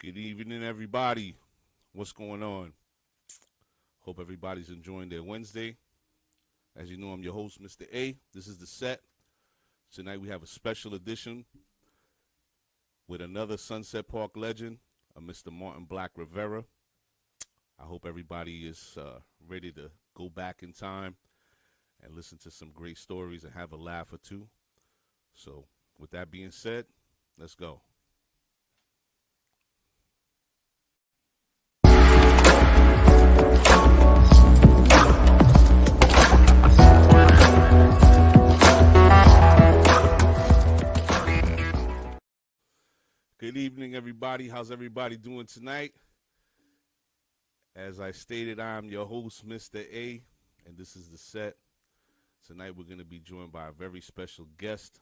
Good evening, everybody. What's going on? Hope everybody's enjoying their Wednesday. As you know, I'm your host, Mr. A. This is the set. Tonight we have a special edition with another Sunset Park legend, Mr. Martin Black Rivera. I hope everybody is ready to go back in time and listen to some great stories and have a laugh or two. So, with that being said, let's go. Good evening, everybody. How's everybody doing tonight? As I stated, I'm your host, Mr. A, and this is the set. Tonight, we're going to be joined by a very special guest,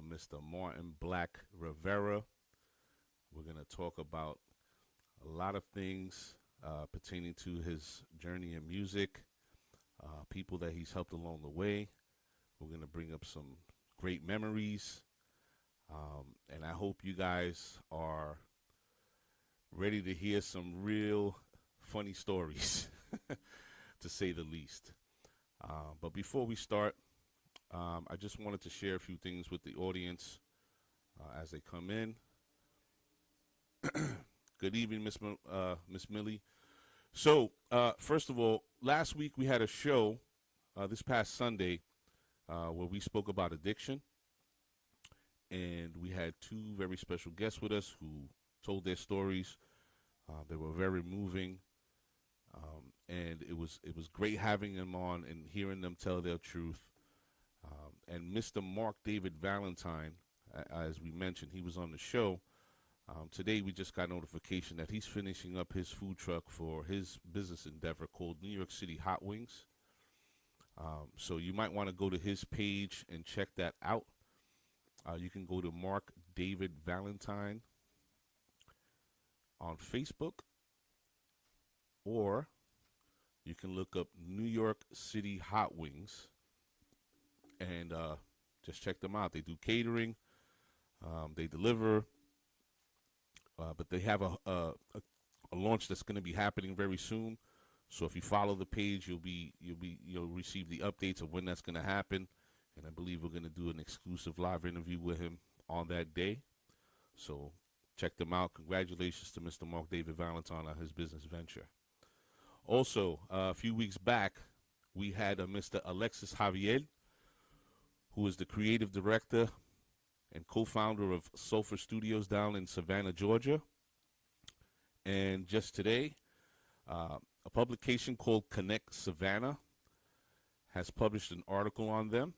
Mr. Martin Black Rivera. We're going to talk about a lot of things pertaining to his journey in music, people that he's helped along the way. We're going to bring up some great memories. And I hope you guys are ready to hear some real funny stories, to say the least. But before we start, I just wanted to share a few things with the audience as they come in. Good evening, Miss Millie. So, first of all, last week we had a show this past Sunday where we spoke about addiction. And we had two very special guests with us who told their stories. They were very moving, and it was great having them on and hearing them tell their truth. And Mr. Mark David Valentine, as we mentioned, he was on the show. Today we just got notification that he's finishing up his food truck for his business endeavor called New York City Hot Wings. So you might want to go to his page and check that out. You can go to Mark David Valentine on Facebook, or you can look up New York City Hot Wings and just check them out. They do catering, they deliver, but they have a launch that's going to be happening very soon. So if you follow the page, you'll receive the updates of when that's going to happen. And I believe we're going to do an exclusive live interview with him on that day. So check them out. Congratulations to Mr. Mark David Valentine on his business venture. Also, a few weeks back, we had Mr. Alexis Javier, who is the creative director and co-founder of Sulphur Studios down in Savannah, Georgia. And just today, a publication called Connect Savannah has published an article on them.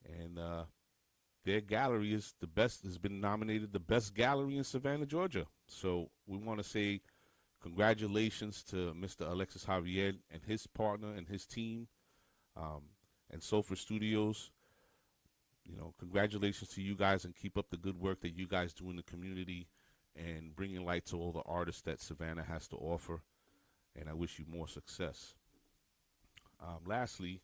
And their gallery is the best, has been nominated the best gallery in Savannah, Georgia. So we want to say congratulations to Mr. Alexis Javier and his partner and his team, and Sulphur Studios. You know, congratulations to you guys, and keep up the good work that you guys do in the community and bringing light to all the artists that Savannah has to offer. And I wish you more success. Lastly,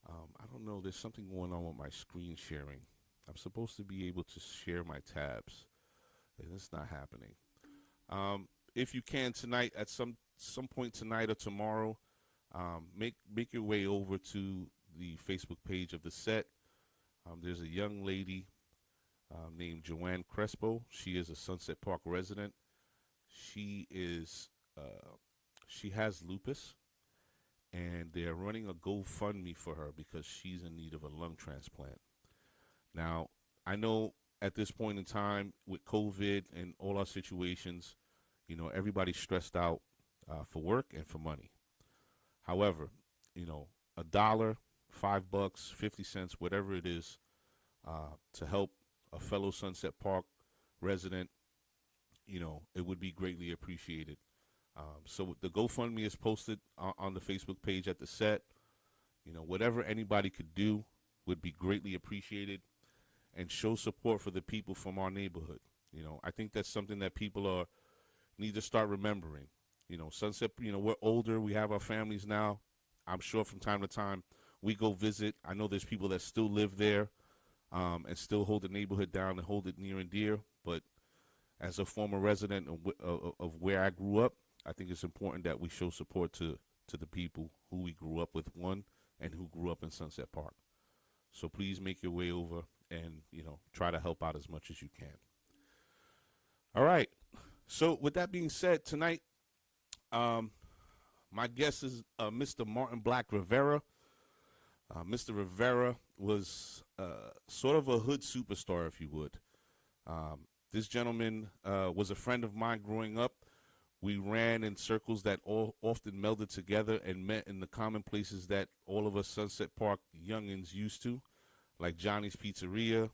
I don't know, there's something going on with my screen sharing. I'm supposed to be able to share my tabs, and it's not happening. If you can tonight, at some point tonight or tomorrow, make your way over to the Facebook page of the set. There's a young lady named Joanne Crespo. She is a Sunset Park resident. She has lupus, and they're running a GoFundMe for her because she's in need of a lung transplant. Now, I know at this point in time with COVID and all our situations, you know, everybody's stressed out for work and for money. However, you know, $1, $5, 50 cents, whatever it is, to help a fellow Sunset Park resident, you know, it would be greatly appreciated. So the GoFundMe is posted on the Facebook page at the set. You know, whatever anybody could do would be greatly appreciated, and show support for the people from our neighborhood. You know, I think that's something that people need to start remembering. You know, Sunset, you know, we're older, we have our families now. I'm sure from time to time we go visit. I know there's people that still live there and still hold the neighborhood down and hold it near and dear. But as a former resident of where I grew up, I think it's important that we show support to the people who we grew up with, one, and who grew up in Sunset Park. So please make your way over and, try to help out as much as you can. All right. So with that being said, tonight, my guest is Mr. Martin Black Rivera. Mr. Rivera was sort of a hood superstar, if you would. This gentleman was a friend of mine growing up. We ran in circles that all often melded together and met in the common places that all of us Sunset Park youngins used to, like Johnny's Pizzeria,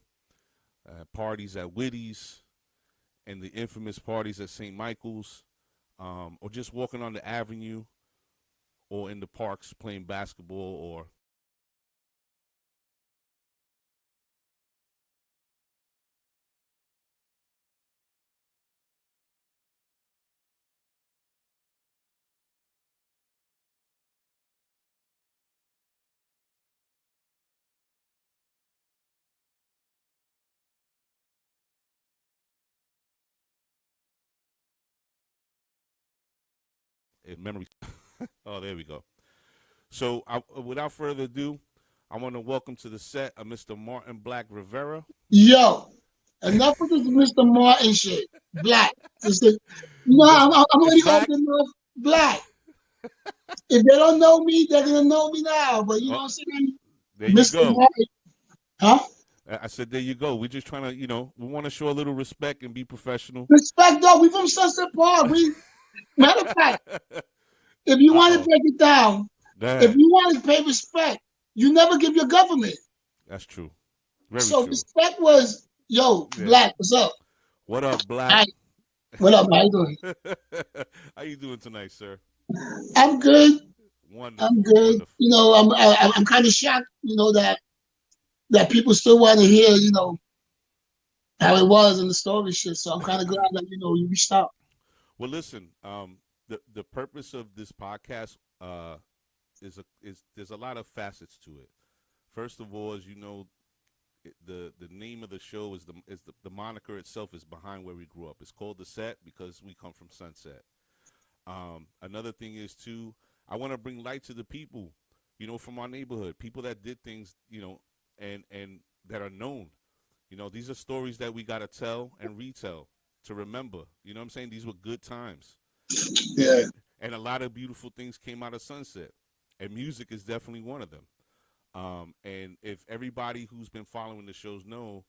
parties at Whitty's, and the infamous parties at St. Michael's, or just walking on the avenue or in the parks playing basketball or in memory. Oh, there we go. So without further ado, I want to welcome to the set Mr. Martin Black Rivera. Yo, enough with this Mr. Martin shit. Black. I'm It's already old black. enough. Black. If they don't know me, they're gonna know me now. But you know Oh, what I'm saying? there you Mr. go. Martin. Huh? I said, there you go. We're just trying to, we want to show a little respect and be professional. Respect though. We from Sunset Park. Matter of fact, if you want to Uh-oh. break it down, Go if ahead. you want to pay respect, you never give your government. That's true. Very So true. respect was, yo, Yeah. Black, what's up? What up, Black? Hi. What up? How you doing? How you doing tonight, sir? I'm good. I'm Wonderful. good. Wonderful. I'm kind of shocked, that people still want to hear, how it was in the story shit. So I'm kind of glad that you reached out. Well, listen. The purpose of this podcast is there's a lot of facets to it. First of all, as you know, the name of the show is the moniker itself is behind where we grew up. It's called The Set because we come from Sunset. Another thing is too, I want to bring light to the people, from our neighborhood, people that did things, and that are known. These are stories that we gotta tell and retell to remember. You know what I'm saying? These were good times, and Yeah, and, and a lot of beautiful things came out of Sunset, and music is definitely one of them. And if everybody who's been following the shows know,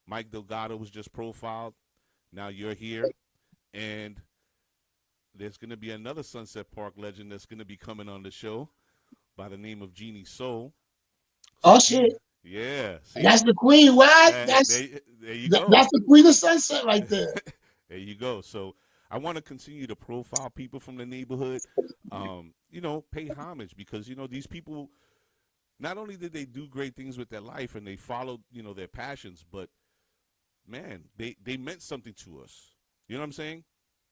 Mike Delgado was just profiled. Now you're here, and there's going to be another Sunset Park legend that's going to be coming on the show by the name of Jeannie Soul. So oh shit, Jeannie, yeah, see, that's the queen. What? there you go. That's the queen of sunset right there. There you go. So I want to continue to profile people from the neighborhood. Pay homage because these people. Not only did they do great things with their life and they followed, their passions, but man, they meant something to us. You know what I'm saying?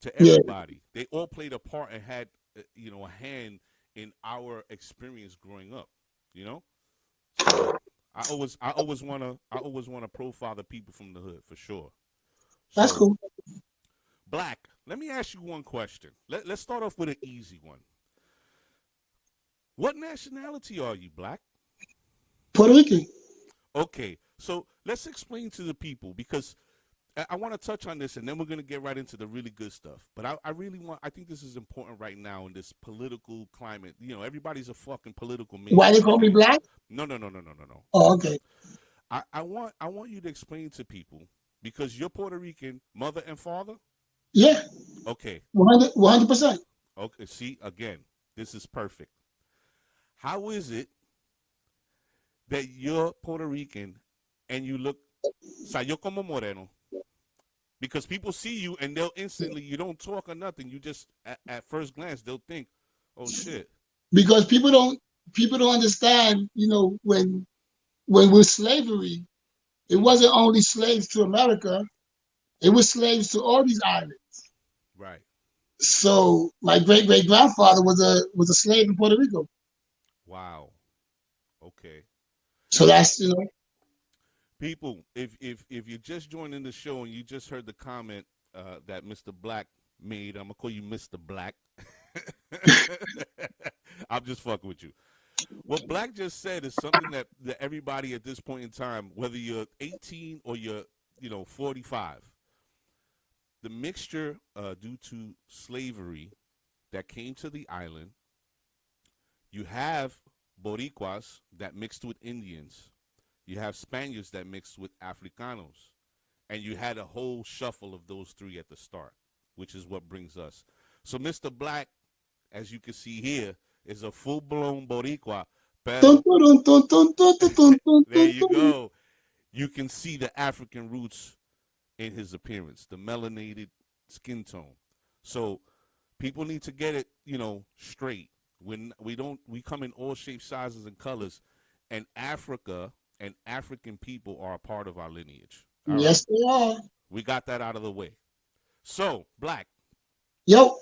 To Yeah, everybody. They all played a part and had, a hand in our experience growing up, you know? So I always want to profile the people from the hood for sure. that's So, cool. Black, let me ask you one question. Let's start off with an easy one. What nationality are you, Black? Puerto Rican. Okay, so let's explain to the people because I want to touch on this and then we're going to get right into the really good stuff. But I think this is important right now in this political climate. Everybody's a fucking political Why maniac they these call me days. Black? No, no, no, no, no, no, no, Oh, no. okay. I want you to explain to people because you're Puerto Rican, mother and father. Yeah, Okay, 100%. okay. See, again, this is perfect. How is it that you're Puerto Rican and you look Sayo como moreno? Because people see you and they'll instantly, you don't talk or nothing. You just, at first glance, they'll think, oh shit. Because people don't understand. When with slavery, it Mm-hmm. wasn't only slaves to America; it was slaves to all these islands. Right. So my great great grandfather was a slave in Puerto Rico. Wow. Okay. So See, that's People, if you're just joining the show and you just heard the comment that Mr. Black made, I'm gonna call you Mr. Black. I'm just fucking with you. What Black just said is something that everybody at this point in time, whether you're 18 or you're 45, the mixture due to slavery that came to the island. You have Boricuas that mixed with Indians. You have Spaniards that mixed with Africanos. And you had a whole shuffle of those three at the start, which is what brings us. So Mr. Black, as you can see here, is a full-blown Boricua. Pero, there you go. You can see the African roots in his appearance, the melanated skin tone. So people need to get it, straight. When we come in all shapes, sizes, and colors, and Africa and African people are a part of our lineage. All right? Yes, they are. We got that out of the way. So, Black. Yo.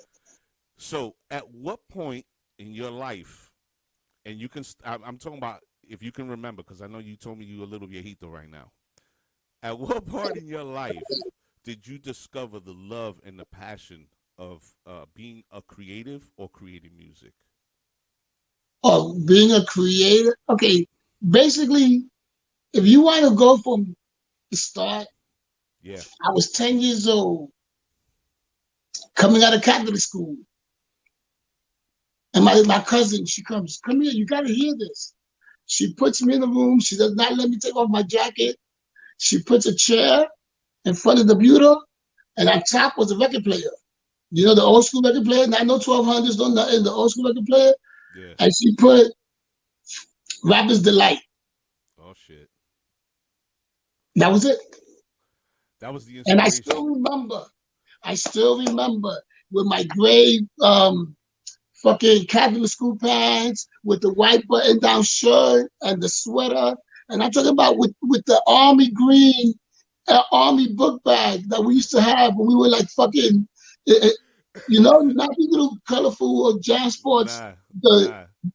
So, at what point in your life, and you can, I'm talking about if you can remember, because I know you told me you a little viejito right now. At what part in your life did you discover the love and the passion of being a creative or creating music? Oh, being a creator. Okay, basically, if you want to go from the start, yeah, I was 10 years old, coming out of Catholic school. And my cousin, she comes, come here, you got to hear this. She puts me in the room. She does not let me take off my jacket. She puts a chair in front of the bureau, and on top was a record player. You know, the old school record player, not no 1200s, no nothing, the old school record player. Yeah. And she put Rapper's Delight. Oh, shit. That was it. That was the inspiration. And I still remember with my gray fucking Catholic school pants, with the white button-down shirt and the sweater. And I'm talking about with the army green army book bag that we used to have when we were like fucking, not the little colorful or jazz sports.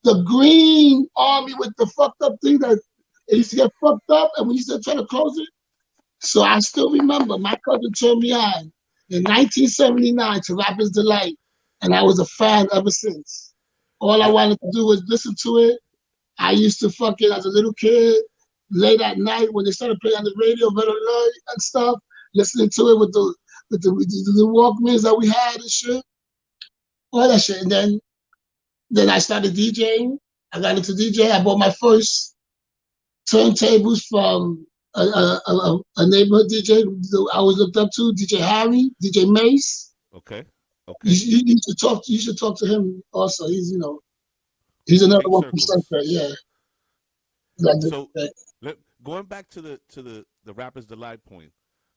The green army with the fucked up thing that it used to get fucked up, and we used to try to close it. So I still remember my cousin turned me on in 1979 to Rapper's Delight, and I was a fan ever since. All I wanted to do was listen to it. I used to fucking, as a little kid, late at night when they started playing on the radio, and stuff, listening to it with the Walkmans that we had and shit, all that shit. And then I started DJing. I got into DJ. I bought my first turntables from a neighborhood DJ I was looked up to, DJ Harry, DJ Mace. Okay. You should talk to him also. He's another one from Sunset. Yeah. So going back to the Rapper's Delight point,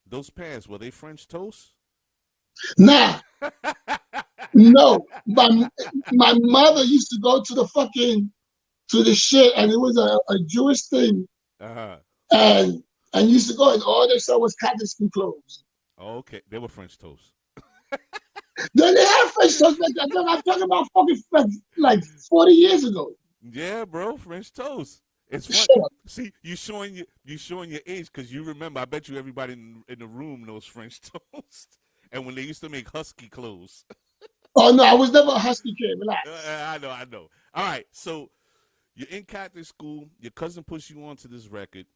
those pants, were they French toast? Nah. No. My mother used to go to the shit, and it was a Jewish thing. Uh-huh. And used to go, and all they saw was Catholic school clothes. Oh, okay. They were French toast. Then they had French toast. I'm talking about fucking like 40 years ago. Yeah, bro, French toast. It's fun. See, you showing your age because you remember. I bet you everybody in the room knows French toast. And when they used to make husky clothes. Oh no, I was never a husky kid. Relax. I know. All right, so you're in Catholic school. Your cousin puts you onto this record.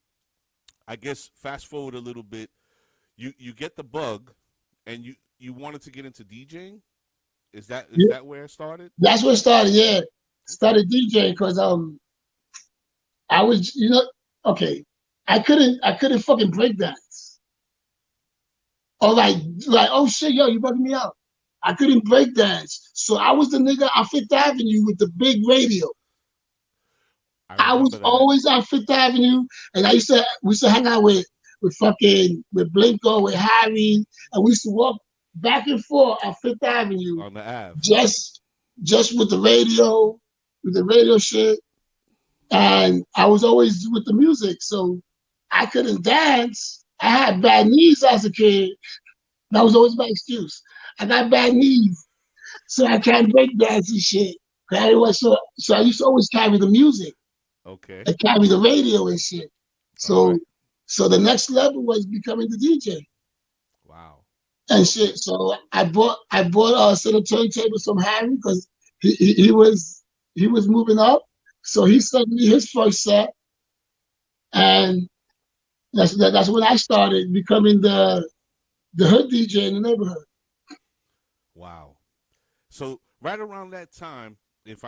I guess fast forward a little bit. You get the bug, and you wanted to get into DJing. Is that where it started? That's where it started. Yeah, started DJing because I was okay. I couldn't fucking break dance. Or like oh shit, yo, you bugging me out. I couldn't break dance, so I was the nigga on Fifth Avenue with the big radio. I was always on Fifth Avenue, and we used to hang out with Blinko, with Harry, and we used to walk back and forth on Fifth Avenue on the Ave, just with the radio shit, and I was always with the music, so I couldn't dance. I had bad knees as a kid. That was always my excuse. I got bad knees, so I can't break dance and shit. So I used to always carry the music. Okay. And carry the radio and shit. So So the next level was becoming the DJ Wow. and So shit. So I bought a set of turntables from Harry because he was moving up. So he sent me his first set, and that's when I started becoming the hood DJ in the neighborhood. wow. So right around that time, if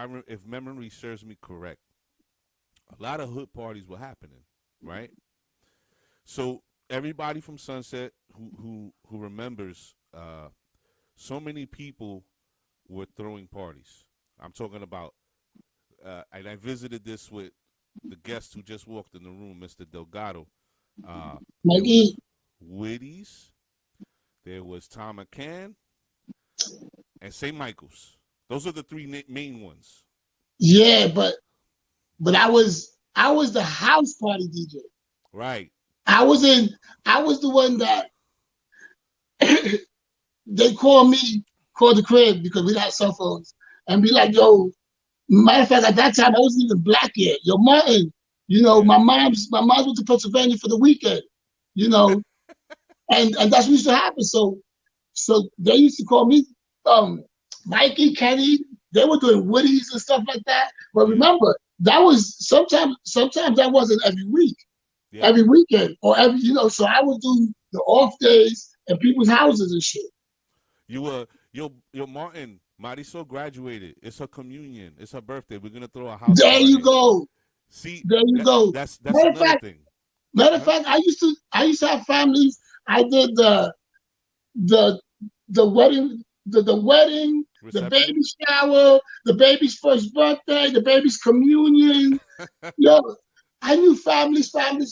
memory serves me correct, a lot of hood parties were happening, right? So everybody from Sunset who remembers, so many people were throwing parties. I'm talking about, and I visited this with the guest who just walked in the room, Mr. Delgado. Uh, there Mikey, was Woody's, there was Tom McCann, and St. Michael's. Those are the three main ones. yeah, but I was the house party DJ. Right. I was in I was the one that they call the crib because we had cell phones and be like, yo, matter of fact, at that time I wasn't even black yet. Yo, Martin, Yeah. my mom's went to Pennsylvania for the weekend, you know, and that's what used to happen. So they used to call me Mikey, Kenny. They were doing Woodies and stuff like that. But Yeah. remember, that was sometimes that wasn't every week, Yeah. every weekend, or so I would do the off days in people's houses and shit. You were yo Martin. Marisol graduated. It's her communion. It's her birthday. We're gonna throw a house There you party. go. See, There you go. that's Matter of another fact, thing. matter of Huh? fact, I used to have families. I did the the wedding, the wedding, the Reception. baby shower, the baby's first birthday, the baby's communion. Yo, I knew families, and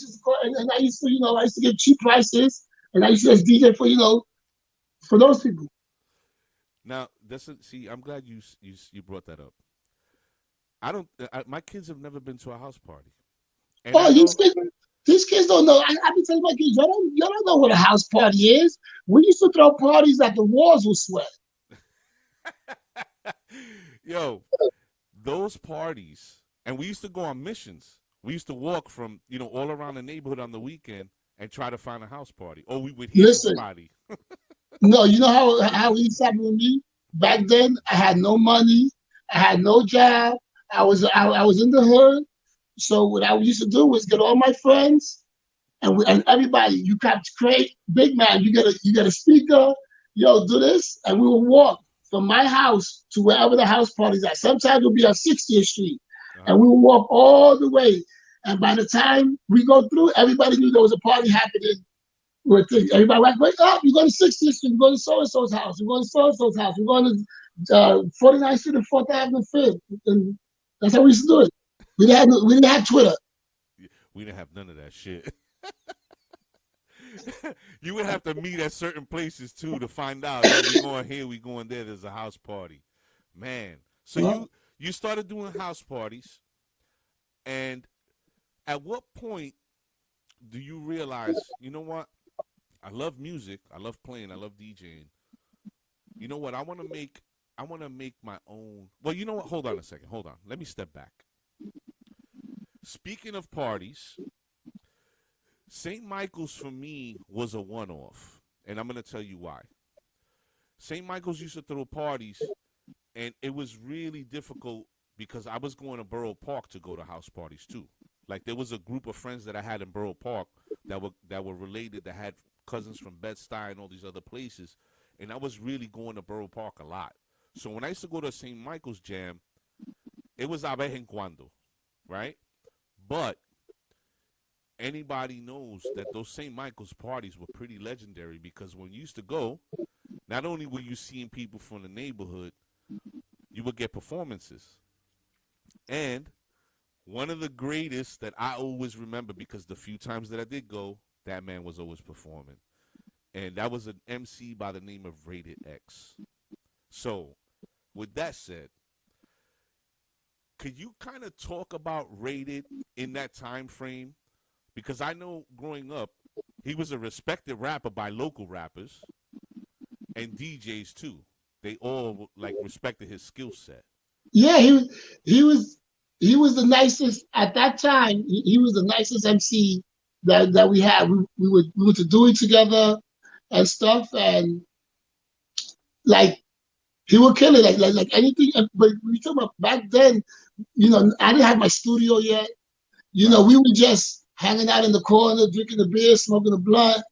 I used to get cheap prices, and I used to just DJ for those people. Now, see. I'm glad you brought that up. I don't. My kids have never been to a house party, and I Oh, these know. kids, these kids don't know. I be telling my kids, y'all don't know what a house party is. We used to throw parties that the walls would sweat. Yo, those parties, and we used to go on missions. We used to walk from all around the neighborhood on the weekend and try to find a house party, or we would hear Listen, somebody. no, you know how it used to happen with me back then. I had no money. I had no job. I was in the hood. So what I used to do was get all my friends and everybody. You got great big man. You get a speaker. Yo, do this, and we will walk from my house to wherever the house party's at. Sometimes it'll be on 60th Street, Uh-huh. and we will walk all the way. And by the time we go through, everybody knew there was a party happening. Everybody like, wake up! You're going to 60th Street. You're going to so and so's house. You're going to so and so's house. You're going to 49th Street and 4th Avenue, 5th. And that's how we used to do it. We didn't have Twitter. We didn't have none of that shit. You would have to meet at certain places too to find out. Yo, we going here, we going there. There's a house party, man. So Well, you started doing house parties, and at what point do you realize, you know what? I love music. I love playing. I love DJing. You know what? I want to make my own. Well, you know what? Hold on a second. Hold on. Let me step back. Speaking of parties, St. Michael's for me was a one-off, and I'm going to tell you why. St. Michael's used to throw parties, and it was really difficult because I was going to Borough Park to go to house parties too. Like there was a group of friends that I had in Borough Park that were related, that had cousins from Bed-Stuy and all these other places, and I was really going to Borough Park a lot. So when I used to go to St. Michael's Jam, it was a vez en cuando, right? But anybody knows that those St. Michael's parties were pretty legendary because when you used to go, not only were you seeing people from the neighborhood, you would get performances. And one of the greatest that I always remember, because the few times that I did go, that man was always performing. And that was an MC by the name of Rated X. So, with that said, could you kind of talk about Rated in that time frame? Because I know growing up, he was a respected rapper by local rappers and DJs too. They all like respected his skill set. yeah, he was the nicest at that time. He was the nicest MC that we had. We were to do it together and stuff, and like he would kill it, like anything. But we talk about back then, I didn't have my studio yet. Right. We were just hanging out in the corner, drinking the beer, smoking the blunt,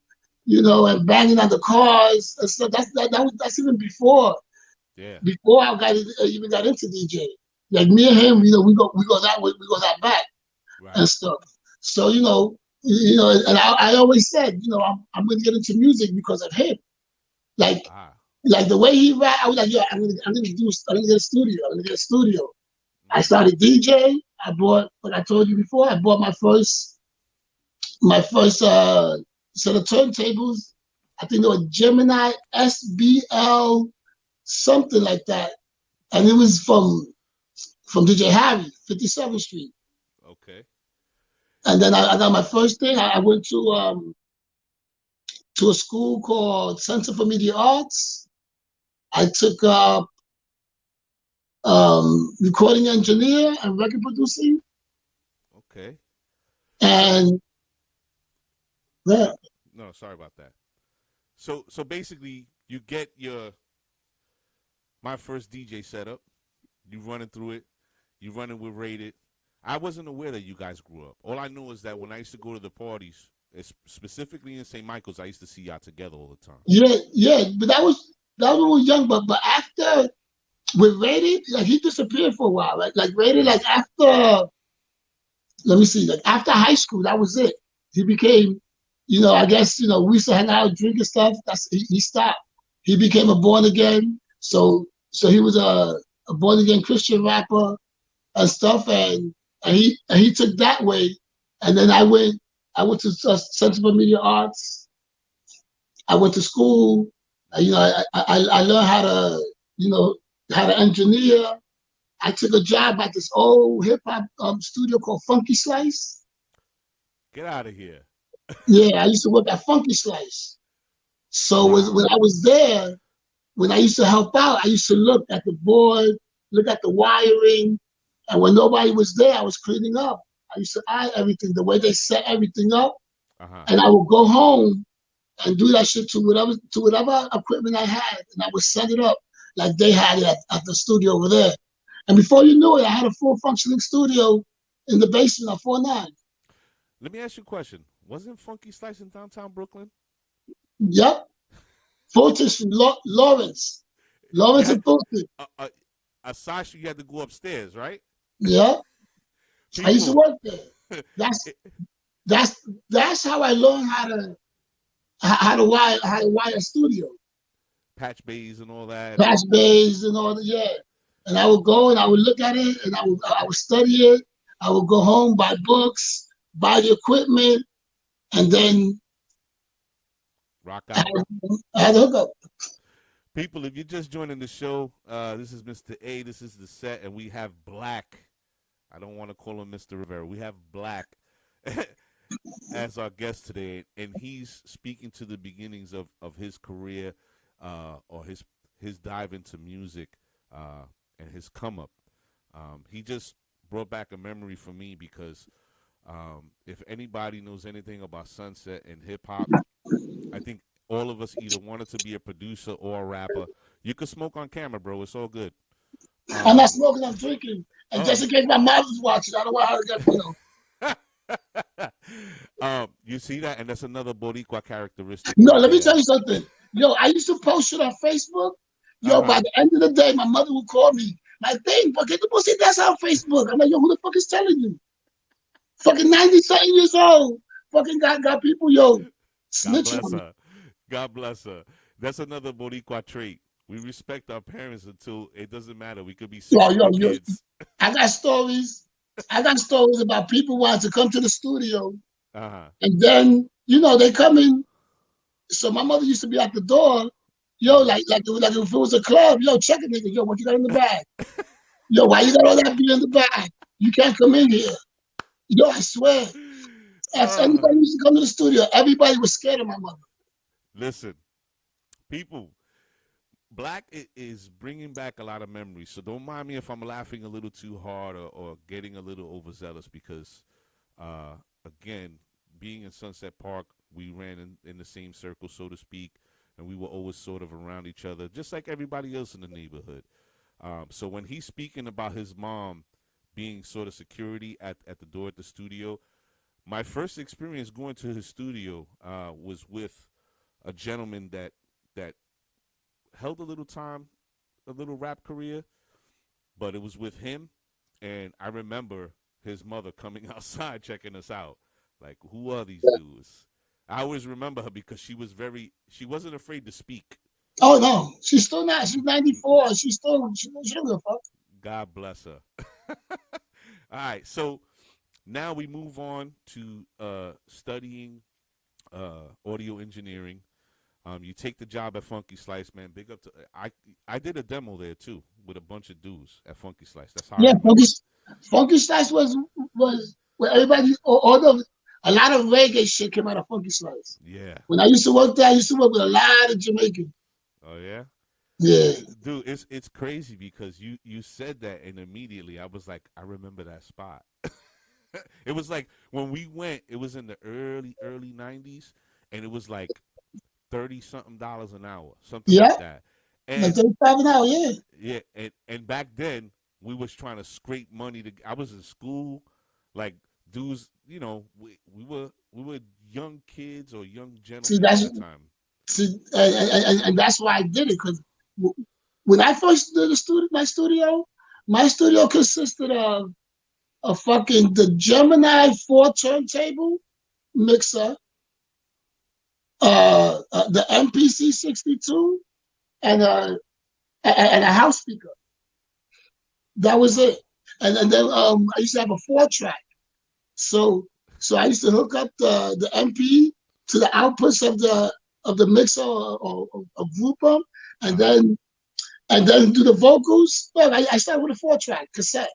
and banging on the cars and stuff. That's even Yeah. before even got into DJ. Like me and him, we go that way, we go that back Right. and stuff. So and I always said, I'm going to get into music because of him. Like Ah. like the way he rap, I was like, yeah, I'm gonna get a studio. I'm gonna get a studio. I Mm-hmm. started DJ. I bought, like I told you before, I bought my first set of turntables. I think they were Gemini SBL something like that, and it was from DJ Harry, 57th Street. Okay. And then I got my first thing. I went to a school called Center for Media Arts. I took up recording engineer and record producing, Okay. So and yeah, no, sorry about that. So basically, you get your my first DJ setup. You running through it. You running with Rated. I wasn't aware that you guys grew up. All I know is that when I used to go to the parties, specifically in St. Michael's, I used to see y'all together all the time. yeah. But that was when we were young. But after with Rated, like he disappeared for a while. Like Rated, Yeah. like after let me see, like after high school, that was it. He became, I guess, we used to hang out, drink and stuff. He stopped. He became a born again. So he was a born again Christian rapper and stuff, and he took that way. And then I went to Center for Media Arts. I went to school. I learned you know, how to engineer. I took a job at this old hip hop studio called Funky Slice. Get out of here. Yeah, I used to work at Funky Slice. So when Wow. I was there, when I used to help out, I used to look at the board, look at the wiring, and when nobody was there, I was cleaning up. I used to eye everything, the way they set everything up, Uh huh. and I would go home and do that shit to whatever equipment I had, and I would set it up like they had it at the studio over there. And before you knew it, I had a full functioning studio in the basement of 49. Let me ask you a question. Wasn't Funky Slice in downtown Brooklyn? Yep. Fulton Street, Lawrence. You Lawrence had and Fulton. a side street. You had to go upstairs, right? Yep. I used to People. work there. That's that's that's how I learned how to wire a studio. Patch bays and all that, Patch and bays and all that, yeah. And I would go and I would look at it and I would study it. I would go home, buy books, buy the equipment, and then rock I out. had, I had to hook up. People, if you're just joining the show, this is Mr. A. This is the set, and we have Black. I don't want to call him Mr. Rivera. We have Black as our guest today, and he's speaking to the beginnings of his career, or his dive into music, and his come up. He just brought back a memory for me because if anybody knows anything about Sunset and hip hop, I think all of us either wanted to be a producer or a rapper. You could smoke on camera, bro. It's all good. I'm not Um, smoking, I'm drinking. And oh, just in case my mom is watching, I don't want her to get. you see that, and that's another Boricua characteristic No, right let me tell there. you something. Yo, I used to post shit on Facebook. Uh Yo, by huh. the end of the day, my mother would call me. Like, dang, but get the pussy that's on Facebook. I'm like, yo, who the fuck is telling you? Fucking 90 something years old. Fucking got people, yo, God snitching bless on me. her. God bless her. That's another Boricua trait. We respect our parents until it doesn't matter. We could be Yo, 60 yo, with yo. kids. I got stories. I got stories about people wanting to come to the studio. Uh huh. And then, they come in. So my mother used to be at the door. Yo, Mm-hmm. like if it was a club, yo, check a nigga. Yo, what you got in the bag? Yo, why you got all that beer in the bag? You can't come in here. Yo, I swear. If uh, anybody used to come to the studio, everybody was scared of my mother. listen, people, Black is bringing back a lot of memories. So don't mind me if I'm laughing a little too hard or getting a little overzealous because, again, being in Sunset Park, we ran in the same circle, so to speak, and we were always sort of around each other, just like everybody else in the neighborhood. So when he's speaking about his mom being sort of security at the door at the studio, my first experience going to his studio was with a gentleman that held a little time, a little rap career, but it was with him, and I remember his mother coming outside checking us out. Like, who are these dudes? I always remember her because she wasn't afraid to speak. Oh no, she's still not. She's 94. She don't give a fuck. God bless her. All right, so now we move on to studying audio engineering. You take the job at Funky Slice, man. Big up to I did a demo there too with a bunch of dudes at Funky Slice. That's how I Yeah, remember. Funky Slice was where everybody all the a lot of reggae shit came out of Funky Slice. Yeah. When I used to work there, I used to work with a lot of Jamaicans. Oh yeah. Yeah. Dude, it's crazy because you said that and immediately I was like, I remember that spot. It was like when we went, it was in the early 90s, and it was like 30 something dollars an hour, something Yeah. like that. Like And 35 an hour, yeah. yeah, and back then we was trying to scrape money to. I was in school, like dudes, we were young kids or young See, gentlemen at that time. and that's why I did it, because when I first did my studio consisted of a fucking the Gemini 4 turntable mixer, the MPC 62, and a house speaker. That was it. And then I used to have a 4-track. So I used to hook up the MP to the outputs of the mixer or group them, and Uh-huh. then do the vocals. Well, I started with a 4-track cassette.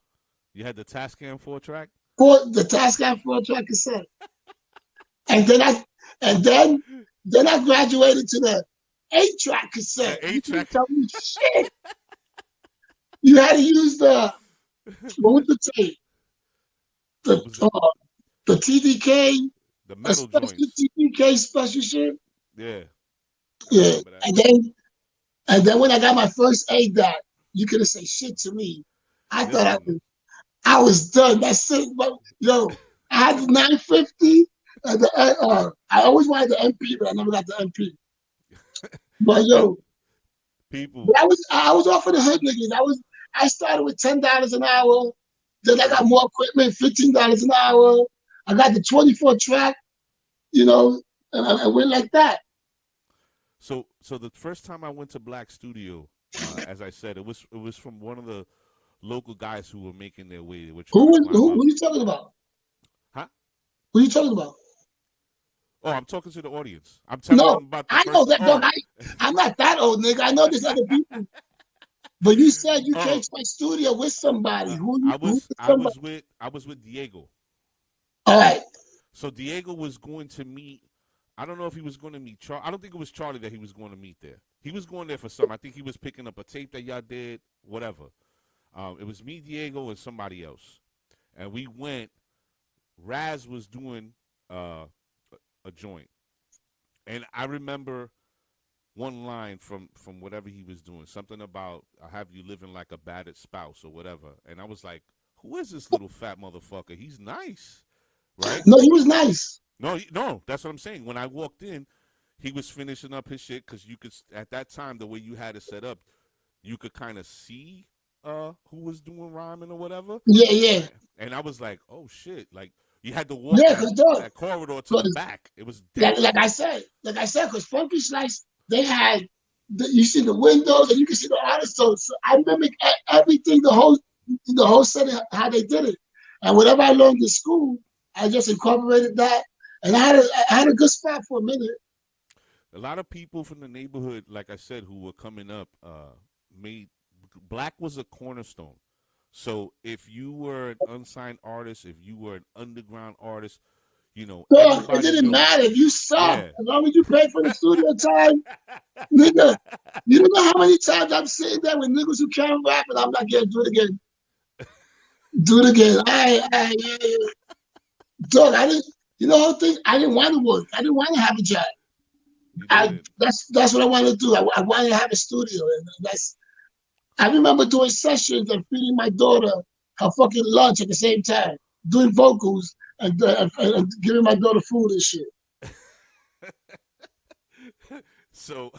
You had the Tascam 4-track. The Tascam 4-track cassette. And then I graduated to the 8-track cassette. The You eight couldn't track. tell me shit. You had to use what was the tape? What The was it? the TDK, The a metal special joints. TDK special shit. Yeah, I Yeah. remember that. And then when I got my first A dot, you couldn't say shit to me. I thought Listen, I was done. That's it. But yo, I had the 950. I always wanted the MP, but I never got the MP. But yo, yo, people. but I was off of the hood niggas. I started with $10 an hour. Then I Yeah. got more equipment, $15 an hour. I got the 24-track, and I went like that. So the first time I went to Black Studio, as I said, it was from one of the local guys who were making their way. They were trying to climb Who up. are you talking about? Huh? Who are you talking about? Oh, I'm talking to the audience. I'm telling No, them about the I know first. that, dog. Oh, I'm not that old, nigga. I know there's other people. But you said you came oh. to my studio with somebody. Who is I somebody? was with Diego. All right. So Diego was going to meet. I don't know if he was going to meet Charlie. I don't think it was Charlie that he was going to meet there. He was going there for something. I think he was picking up a tape that y'all did, whatever. It was me, Diego, and somebody else. And we went. Raz was doing a joint. And I remember one line from whatever he was doing, something about I have you living like a battered spouse or whatever. And I was like, who is this little fat motherfucker? He's nice, right? No, he was nice. No, that's what I'm saying. When I walked in, he was finishing up his shit because you could at that time the way you had it set up, you could kind of see who was doing rhyming or whatever. Yeah, yeah. And I was like, oh shit, like you had to walk Yeah, that because dog, that corridor to the 'cause back. It was like, dank. like I said, because Funky Slice, they had you see the windows and you can see the artists. So I mimic everything, the whole setting, how they did it, and whatever I learned in school, I just incorporated that, and I had a good spot for a minute. A lot of people from the neighborhood, like I said, who were coming up, made black was a cornerstone. So if you were an unsigned artist, if you were an underground artist, So it everybody didn't knew. matter if you suck, Yeah. as long as you paid for the studio time, nigga. You don't know how many times I'm sitting there with niggas who can't rap, and I'm like, yeah, do it again, do it again. Dog, I didn't. You know, the thing, I didn't want to work. I didn't want to have a job. You I didn't. that's what I wanted to do. I wanted to have a studio, and that's. I remember doing sessions and feeding my daughter her fucking lunch at the same time, doing vocals and giving my daughter food and shit. So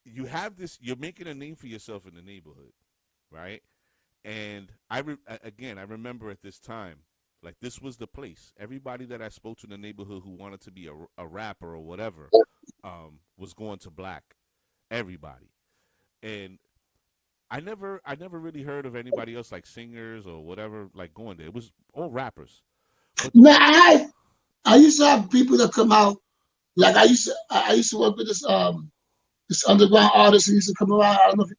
you have this. You're making a name for yourself in the neighborhood, right? And again, I remember at this time, like this was the place. Everybody that I spoke to in the neighborhood who wanted to be a rapper or whatever, was going to Black. Everybody, and I never really heard of anybody else like singers or whatever like going there. It was all rappers. But the Now one, I used to have people that come out. Like I used to work with this underground artist who used to come around. I don't know if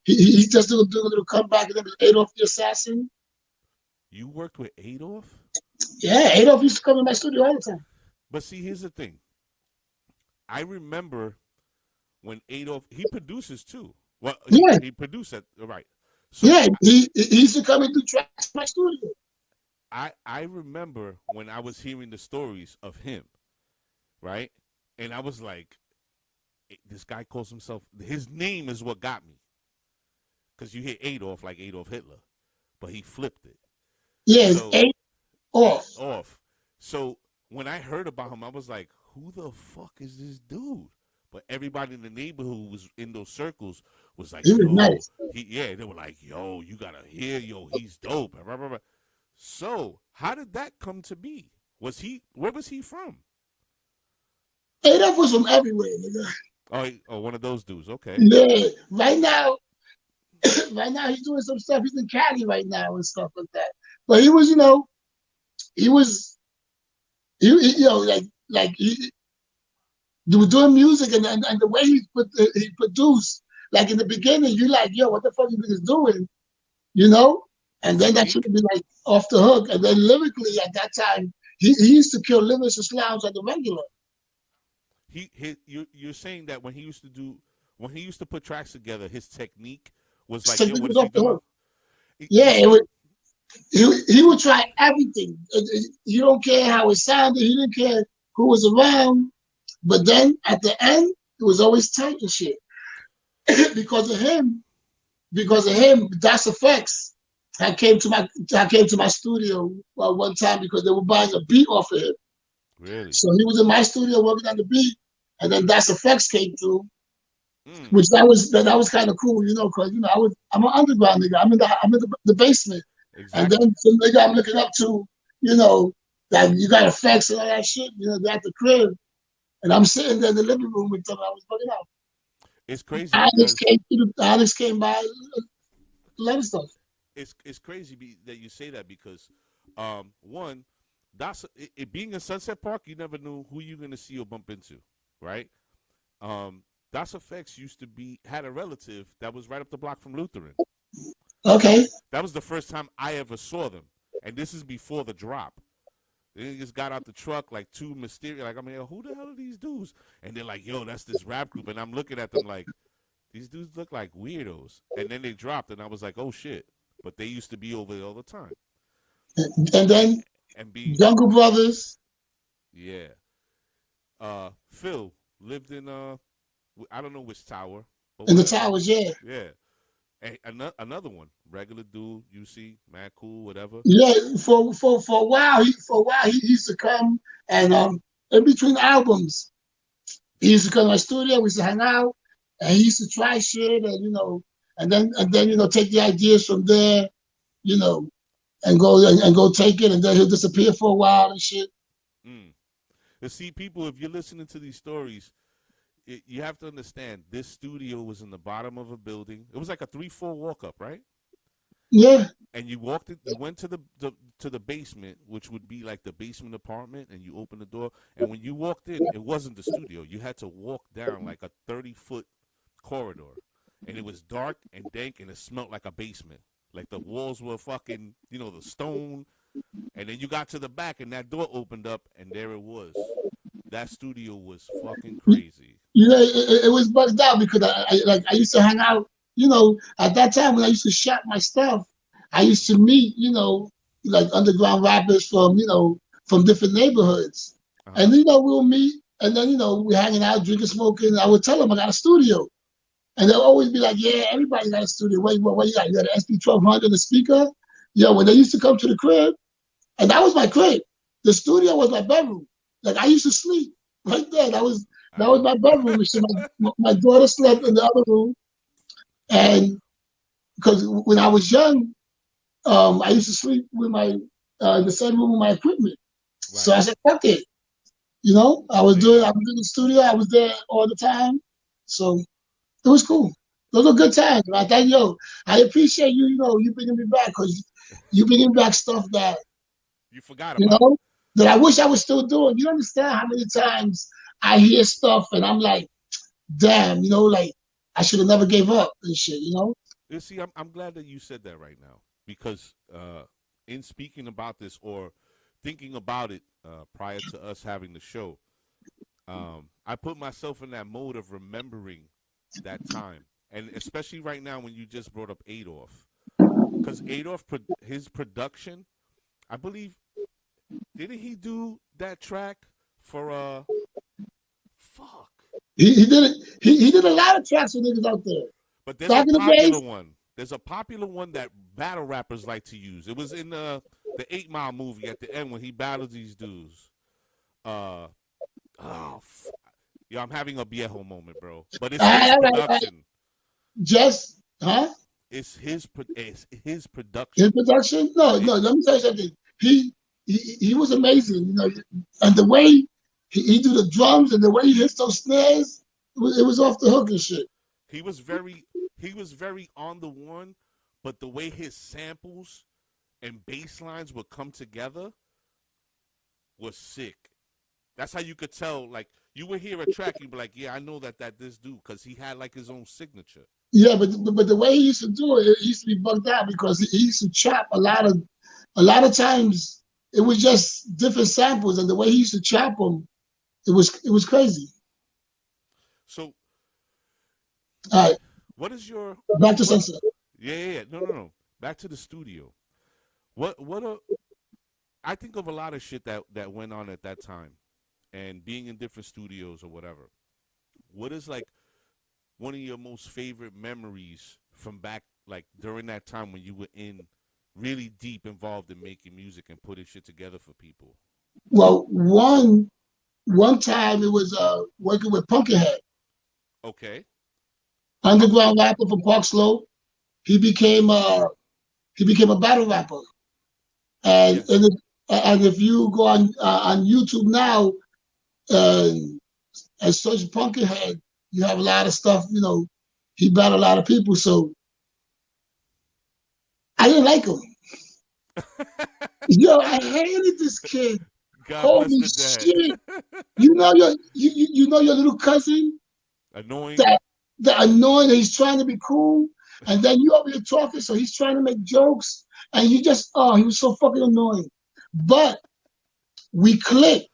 he just do a little comeback, and then was Adolf the Assassin. you worked with Adolf, Yeah, Adolf used to come in my studio all the time. but see, here's the thing. I remember when Adolf he produces too. Well, he Yeah, he produced it right. So yeah, he used to come and do tracks in my studio. I remember when I was hearing the stories of him, right? And I was like, this guy calls himself. His name is what got me, because you hear Adolf like Adolf Hitler, but he flipped it. Yeah, it's So eight off. off. So when I heard about him, I was like, who the fuck is this dude? But everybody in the neighborhood who was in those circles was like, He was yo, nice. yeah, they were like, yo, you gotta hear, yo, he's dope. Blah, blah, blah. So how did that come to be? Where was he from? Adolf was from everywhere, nigga. Oh, one of those dudes. Okay. Yeah, right now, right now he's doing some stuff. He's in Cali right now and stuff like that. But he was, he was, like he was doing music and the way he produced. Like in the beginning, you like, yo, what the fuck you niggas doing? You know? And It's then that should unique. be like off the hook. And then lyrically at that time, he used to kill lyrics and slams at the regular. You're saying that when he used to put tracks together, his technique was His like, yo, technique what was is he off the doing? hook. You Yeah, see, he would try everything. You don't care how it sounded. He didn't care who was around. But then at the end, it was always tight and shit. because of him, Das Effects I came to my studio one time because they were buying a beat off of him. really? So he was in my studio working on the beat, and then Das Effects came through, Mm, which that was kind of cool, because I'm an underground nigga. I'm in the basement, and exactly. then some nigga I'm looking up to, you know, that you got effects and all that shit, at the crib, and I'm sitting there in the living room with them. I was bugging out. It's crazy Alex because came Alex came by, a lot of stuff. it's crazy that you say that because, one, it being in Sunset Park, you never knew who you're gonna see or bump into, right? Das Effects used to be had a relative that was right up the block from Lutheran. Okay. That was the first time I ever saw them, and this is before the drop. They just got out the truck like two mysterious. Like, I mean, who the hell are these dudes? And they're like, yo, that's this rap group. And I'm looking at them like, these dudes look like weirdos. And then they dropped, and I was like, oh shit. But they used to be over there all the time. And And, then and be, Jungle Brothers yeah. Phil lived in, I don't know which tower, but and the whatever. Towers, yeah. Yeah. And another one, regular dude, you see, mad cool, whatever. Yeah, for a while, he used to come and in between albums, he used to come to my studio. We used to hang out, and he used to try shit, and and then take the ideas from there, you know, and go take it, and then he'll disappear for a while and shit. Mm. To see people, if you're listening to these stories, you have to understand this studio was in the bottom of a building. It was like a 3-4 walk up, right? Yeah, And you walked it. You went to the basement, which would be like the basement apartment, and you opened the door. And when you walked in, it wasn't the studio. You had to walk down like a 30-foot corridor, and it was dark and dank, and it smelled like a basement. Like the walls were fucking, the stone. And then you got to the back, and that door opened up, and there it was. That studio was fucking crazy. it was bugged out because I used to hang out. At that time when I used to shop my stuff, I used to meet like underground rappers from from different neighborhoods. Uh-huh. And we'll meet, and then we're hanging out, drinking, smoking. I would tell them I got a studio, and they'll always be like, "Yeah, everybody got a studio. What you got? You got an SP 1200, the speaker." When they used to come to the crib, and that was my crib. The studio was my bedroom. Like I used to sleep right there. That was my bedroom. And so my daughter slept in the other room, and because when I was young, I used to sleep with my the same room with my equipment. So Right. I said, "Fuck it." There you I go. was in the studio. I was there all the time. So it was cool. Those were good And times. Man. I appreciate you. You bringing me back because you bringing back stuff you forgot you about. know that I wish I was still doing. You understand how many times I hear stuff and I'm like, damn, like I should have never gave up and shit. You see, I'm glad that you said that right now because in speaking about this or thinking about it prior to us having the show, I put myself in that mode of remembering that time, and especially right now when you just brought up Adolf, because Adolf, his production, I believe, didn't he do that track for fuck? He did it. He did a lot of tracks for niggas out there. But there's a Back in the popular days, one. There's a popular one that battle rappers like to use. It was in the 8 Mile movie at the end when he battles these dudes. Uh oh, yo, I'm having a viejo moment, bro. But it's his I production. just, huh? It's his His production. production? No, It, no. Let me tell you something. He was amazing. And the way he do the drums and the way he hits those snares, it was off the hook and shit. he was very on the one, but the way his samples and bass lines would come together was sick. That's how you could tell. Like you would hear a track, you'd be like, "Yeah, I know that this dude," because he had like his own signature. Yeah, but the way he used to do it, it used to be bugged out because he used to chop a lot of times. It was just different samples, and the way he used to chop them, it was crazy. So, All right, what is your back to what? sunset. Yeah. No. Back to the studio. What a I think of a lot of shit that went on at that time, and being in different studios or whatever. What is like one of your most favorite memories from back like during that time when you were in really deep involved in making music and putting shit together for people? Well, one time it was working with Pumpkinhead, Okay. underground Pumpkinhead. rapper from Park Slope. He became a battle rapper, and and Yes. if, and if you go on YouTube now uh, and search Pumpkinhead, you have a lot of stuff. He battled a lot of people, so I didn't like him. Yo, I hated this kid. God bless Holy the dead. shit! You know your little cousin Annoying. that annoying that he's trying to be cool, and then you over here talking, so he's trying to make jokes, and you just he was so fucking annoying. But we clicked.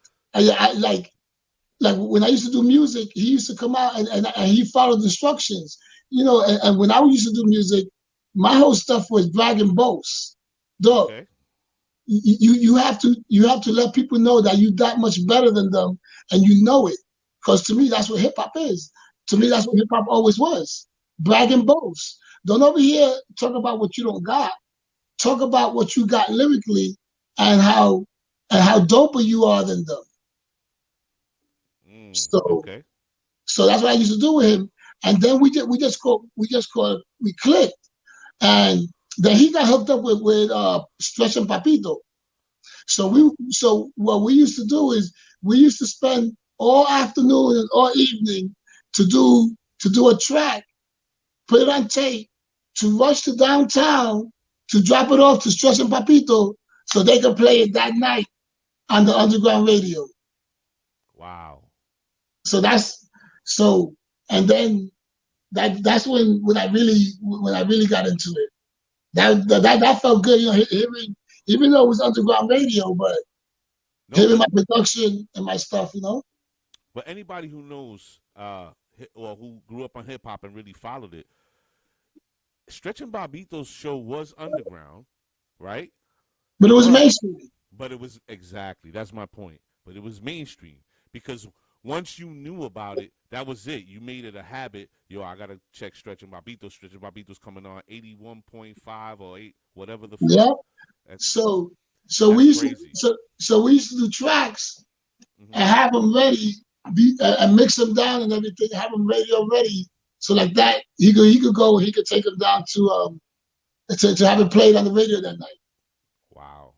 Like when I used to do music, he used to come out and he followed instructions. And when I used to do music, my whole stuff was brag and boast. Dog, Okay. you have to let people know that you're that much better than them, and you know it. Because to me, that's what hip hop is. To me, that's Yes. what hip hop always was. Brag and boast. Don't over here talk about what you don't got. Talk about what you got lyrically and how doper you are than them. So Okay. so that's what I used to do with him. And then we clicked. And then he got hooked up with Stretch and Papito. So what we used to do is we used to spend all afternoon and all evening to do a track, put it on tape, to rush to downtown to drop it off to Stretch and Papito so they could play it that night on the underground radio. Wow. So so and then that's when I really got into it. That felt good, hearing, even though it was underground radio, but No, hearing but my production and my stuff. anybody who knows or who grew up on hip hop and really followed it, Stretch and Bobito's show was underground, right? But it was But mainstream. But it was exactly that's my point. But it was mainstream because once you knew about it, that was it. You made it a habit. Yo, I gotta check stretching Babito. Stretching Babito's coming on 81.5 or 8, whatever the fuck. Yeah. That, So so we that's used to crazy. so we used to do tracks Hmm. and have them ready, and mix them down and everything, have them radio ready. So like that, he could go, he could take them down to have it played on the radio that night. Wow.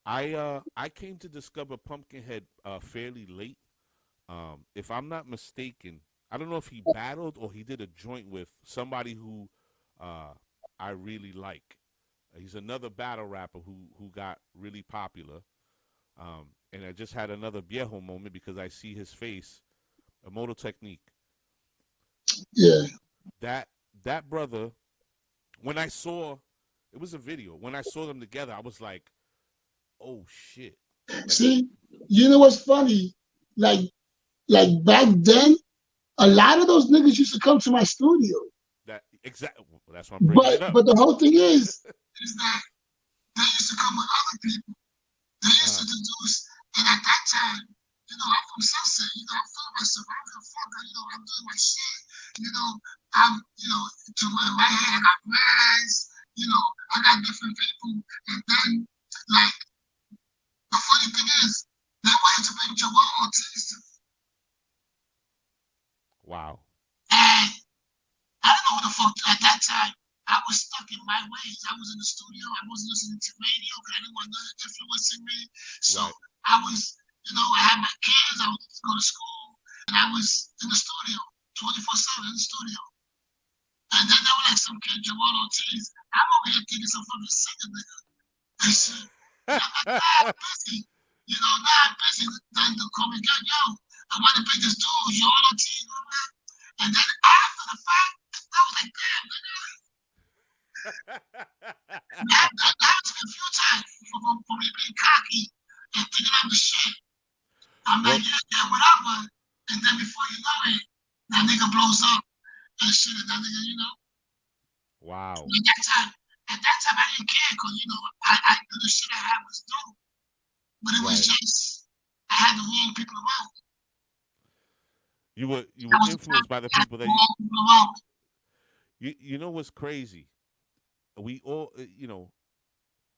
I came to discover Pumpkinhead fairly late. If I'm not mistaken, I don't know if he battled or he did a joint with somebody who uh, I really like. He's another battle rapper who got really popular. And I just had another viejo moment because I see his face, a motor technique. Yeah. That that brother, when I saw, it was a video. When I saw them together, I was like, oh shit, like See, you know what's funny? Like like back then, a lot of those niggas used to come to my studio. that exactly. That's why I'm bringing But it up. but the whole thing is that they used to come with other people. They used to Uh-huh. introduce, and at that time, I'm from Sunset. I'm feeling myself. I don't give a fuck. I'm doing my shit. To my right hand, I got brands. I got different people. And then, like, the funny thing is, they wanted to bring Joel Ortiz to, Wow. and I don't know what the fuck at that time. I was stuck in my ways. I was in the studio. I wasn't listening to radio because I didn't want nothing influencing me. So Right. I was, I had my kids. I was going to school, and I was in the studio, 24/7 in the studio. And then they were like some kid, Joel Ortiz. I'm over here thinking some fucking singer nigga. And shit. And I'm like, nah, I'm busy. I'm busy. Then they call me again, yo, I want to bring this dude, Joel Ortiz, all that. And then after the fact, I was like, damn, nigga. That took a few times for me being cocky and thinking I'm the shit. I'm like, Well, yeah, whatever. And then before you know it, that nigga blows up and shit. And that nigga, wow. at that time, I didn't care because, I knew the shit I had was dope. But it was Right. just, I had the wrong people around me. You I were was influenced by the I had people the that you wrong people around me. you know what's crazy? We all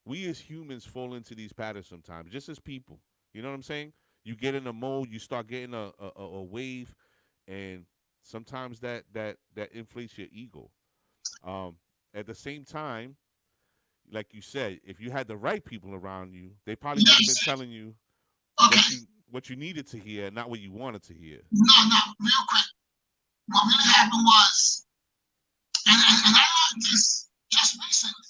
we as humans fall into these patterns sometimes, just as people. You know what I'm saying? You get in a mode, you start getting a wave, and sometimes that inflates your ego. Um, at the same time, like you said, if you had the right people around you, they probably You know would what have I'm been saying? telling you Okay. what you needed to hear, not what you wanted to hear. No, no, real quick. What really happened was, and I learned this just recently.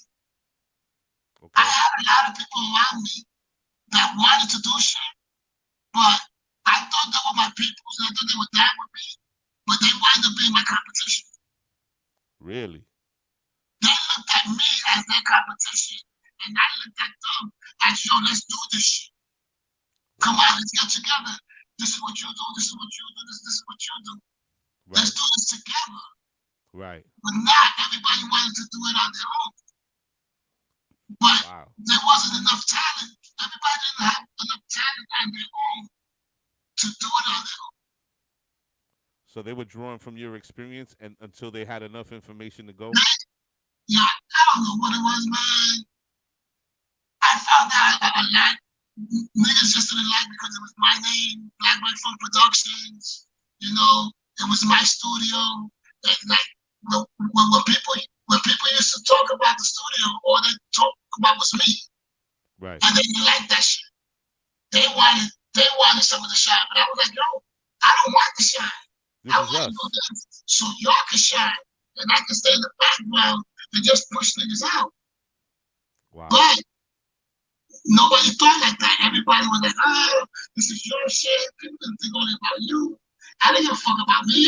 I Okay, had a lot of people around me that wanted to do shit, but I thought they were my people, and I thought they were down with me, but they wanted to be my competition. really? They looked at me as their competition, and I looked at them as, yo, let's do this shit. Come Wow. on, let's get together. This is what you do, this is what you do, this is what you do. Let's Right. do this together. Right. But not everybody wanted to do it on their own. But Wow. there wasn't enough talent. Everybody didn't have enough talent on their own to do it on their own. So they were drawing from your experience, and until they had enough information to go. Man, yeah, I don't know what it was, man. I found out a lot. Niggas just didn't like because it was my name, Black White Funk Productions. It was my studio. Like when people used to talk about the studio, all they talk about was me, Right. and they didn't like that shit. They wanted some of the shine, but I was like, yo, I don't want the shine. I This is want to do us. this so y'all can shine, and I can stay in the background and just push niggas out. Wow. But nobody thought like that. Everybody was like, oh, this is your shit. People didn't think only about you. I didn't give a fuck about me.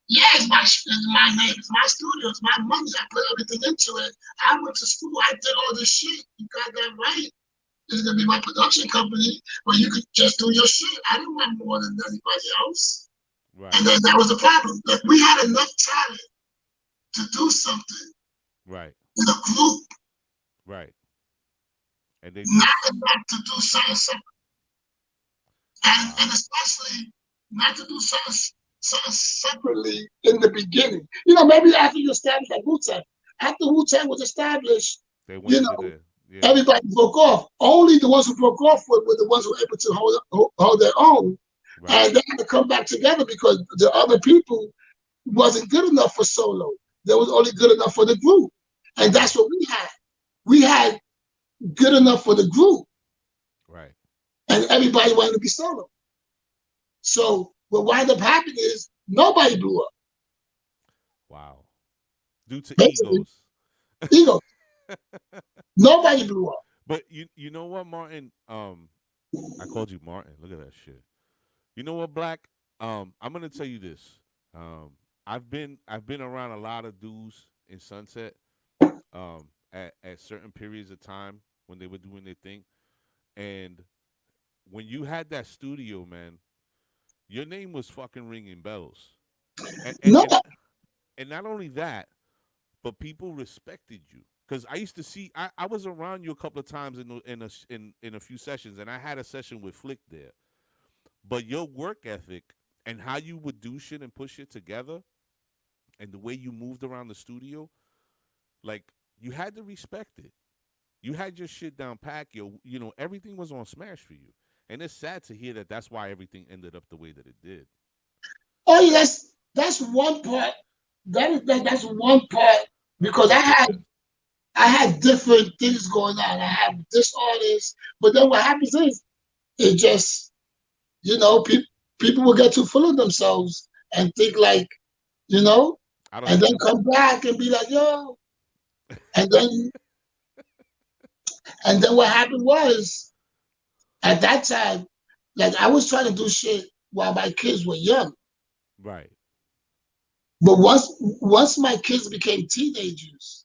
Yeah, it's my name. It's my studio. It's my money. I put everything into it. I went to school. I did all this shit. You got that right. It's going to be my production company where you could just do your shit. I didn't want more than anybody else. Right. And then that was the problem. Like, we had enough talent to do something Right. in a group. Right. and they not just enough to do something, and wow, especially not to do something separately in the beginning. You know, maybe after you establish like Wu-Tang, after Wu-Tang was established, they went you into know, the yeah, everybody broke off. Only the ones who broke off were the ones who were able to hold their own, right, and they had to come back together because the other people wasn't good enough for solo. They was only good enough for the group, and right, that's what we had. We had good enough for the group, right. and everybody wanted to be solo. So what wound up happening is nobody blew up. Wow. Due to Basically, egos. ego. Nobody blew up. But you know what, Martin? I called you Martin. Look at that shit. You know what, Black? I'm gonna tell you this. Um, I've been around a lot of dudes in Sunset. At certain periods of time when they were doing their thing, and when you had that studio, man, your name was fucking ringing bells. And and No, and, and not only that, but people respected you. Because I used to see, I was around you a couple of times in a few sessions, and I had a session with Flick there. But your work ethic and how you would do shit and push it together, and the way you moved around the studio, like you had to respect it. You had your shit down pack. Everything was on smash for you, and it's sad to hear that that's why everything ended up the way that it did. oh yeah, that's one part. That's one part because That's your test. I had different things going on. I have this artist, but then what happens is it just people will get too full of themselves and think like you know, I don't and think then them. come back and be like yo, and then what happened was at that time, like I was trying to do shit while my kids were young. Right. But once my kids became teenagers,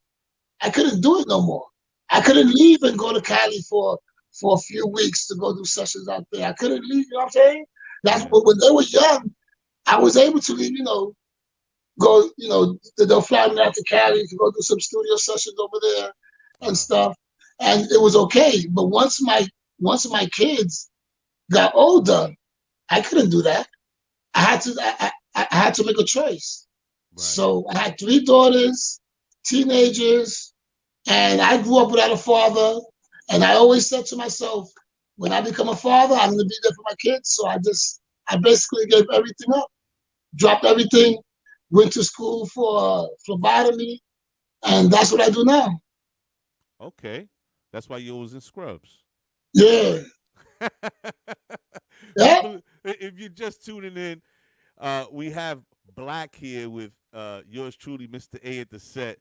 I couldn't do it no more. I Right. couldn't leave and go to Cali for a few weeks to go do sessions out there. I couldn't leave, you know what I'm saying? That's Yeah. what when they were young, I was able to leave, go, they'll fly me out to Cali to go do some studio sessions over there and Uh-huh. stuff. And it was okay. But once my kids got older, I couldn't do that. I had to make a choice. Right. So I had three daughters, teenagers, and I grew up without a father. And I always said to myself, when I become a father, I'm going to be there for my kids. So I basically gave everything up, dropped everything, went to school for phlebotomy, and that's what I do now. Okay. That's why you was in scrubs. Yeah, yeah. People, if you're just tuning in, we have Black here with yours truly, Mr. A, at the set.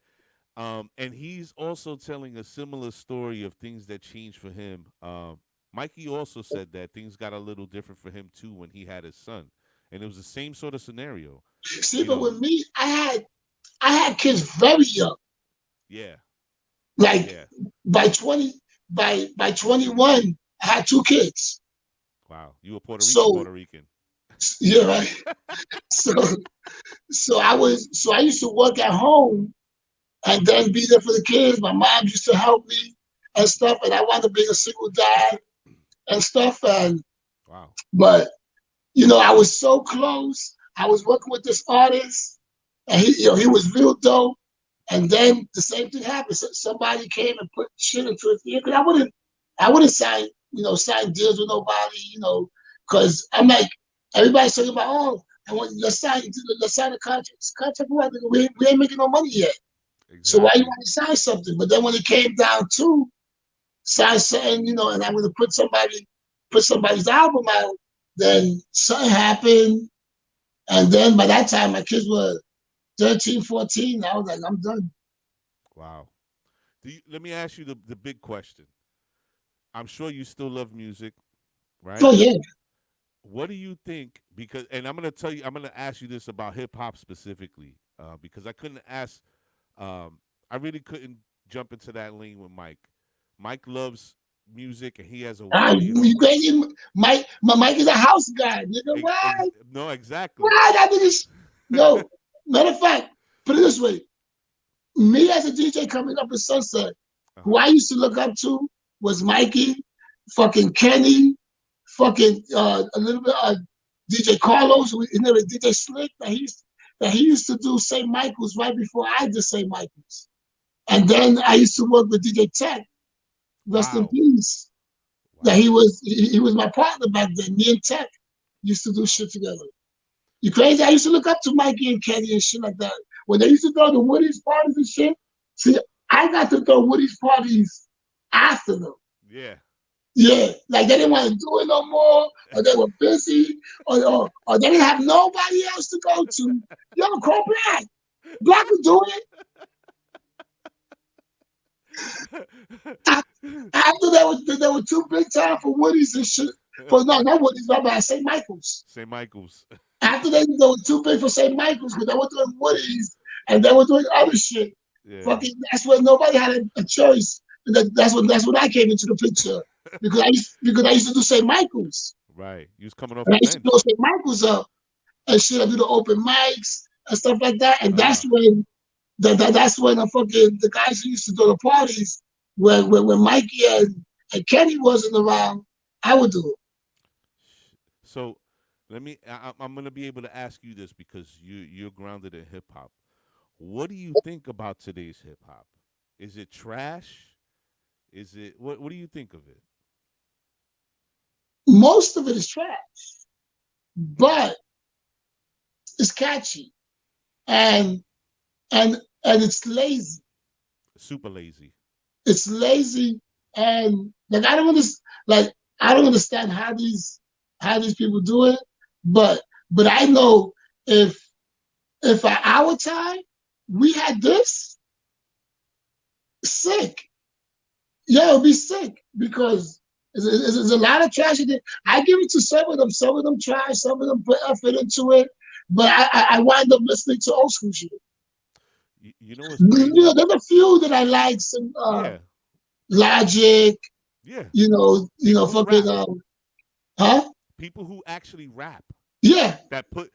And he's also telling a similar story of things that changed for him. Mikey also said that things got a little different for him too when he had his son, and it was the same sort of scenario. See, You but know, with me, I had kids very young. yeah, Like yeah. by 20, by 21, I had two kids. Wow, you a So Puerto Rican. yeah, right. So I used to work at home and then be there for the kids. My mom used to help me and stuff, and I wanted to be a single dad and stuff. And Wow. but I was so close. I was working with this artist, and he was real dope. And then the same thing happened. So somebody came and put shit into his ear. Cause I wouldn't sign deals with nobody, because I'm like, everybody's talking about, oh, let's sign a contract. Contract what? We ain't making no money yet. So why you Exactly. want to sign something? But then when it came down to sign something, and I'm gonna put somebody's album out, then something happened. And then by that time my kids were 13, 14. I was like, I'm done. Wow. Let me ask you the big question. I'm sure you still love music, right? Oh yeah. What do you think? Because, and I'm gonna tell you, I'm gonna ask you this about hip hop specifically, because I couldn't ask, I really couldn't jump into that lane with Mike. Mike loves music, and he has a You crazy? My Mike is a house guy, nigga. Why? no, exactly. Why that nigga? Yo, matter of fact, put it this way: me as a DJ coming up in Sunset, Uh who huh. I used to look up to. was Mikey, fucking Kenny, fucking a little bit of DJ Carlos, you know, the DJ Slick that he used to do St. Michael's right before I did St. Michael's. And then I used to work with DJ Tech, rest in Wow. peace. That Wow. he was my partner back then. Me and Tech used to do Wow. shit together. You crazy? I used to look up to Mikey and Kenny and shit like that. When they used to throw the Woody's parties and shit, see, I got to throw Woody's parties after them. Yeah. Yeah, like they didn't Yeah. want to do it no more, or they were busy, or they didn't have nobody else to go to. Yo, call Black. Black would do it. After they were too big time for Woody's and shit. For no, not Woody's, my bad, St. Michael's. St. Michael's. After they were too big for St. Michael's, because they were doing Woody's and they were doing other shit. Yeah. Fucking, that's when nobody had a choice. And that's when I came into the picture because I used to do St. Michael's. Right. You was coming off And the I used to blow bench. St. Michael's up and shit. I do the open mics and stuff like that. And Uh. that's when the guys who used to do the parties when Mikey and Kenny wasn't around, I would do it. So let me. I'm gonna be able to ask you this because you're grounded in hip hop. What do you think about today's hip hop? Is it trash? Is it what? What do you think of it? Most of it is trash, but it's catchy and and it's lazy. Super lazy. It's lazy and like I don't understand how these people do it, but I know if at our time we had this sick, yeah, it would be sick because there's a lot of trash in it. I give it to some of them. Some of them try, some of them put effort into it, but I wind up listening to old school shit. You know what's You know, crazy? there's a few that I like. Some Yeah. Logic. Yeah. You know, People who fucking rap. huh? People who actually rap. Yeah, That put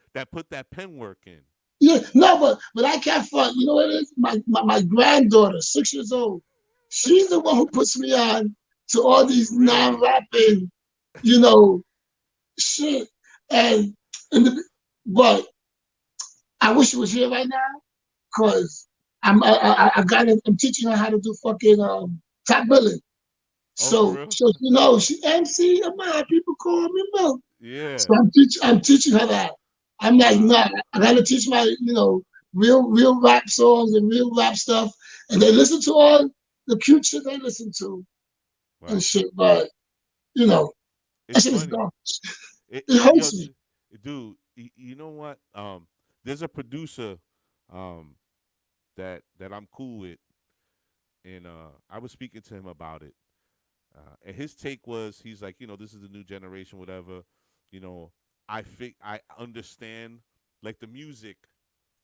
that pen work in. yeah. No, but I can't front. You know what it is? My granddaughter, 6 years old. She's the one who puts me on to all these Really? non-rapping, you know, shit. And and the, but I wish she was here right now because I got it. I'm teaching her how to do fucking top billing. Oh, for real? So you know she MC. Man, people call me Milk. Yeah. So I'm teaching her that. I'm like, Wow. nah, I gotta teach my, real rap songs and real rap stuff. And they listen to all the cute shit they listen to and Right. shit, but you know, that It's shit is funny. dumb. It, It yo, hurts me. dude. You know what? There's a producer, um, that I'm cool with, and I was speaking to him about it. And his take was, he's like, this is the new generation, whatever. You know, I understand, like, the music.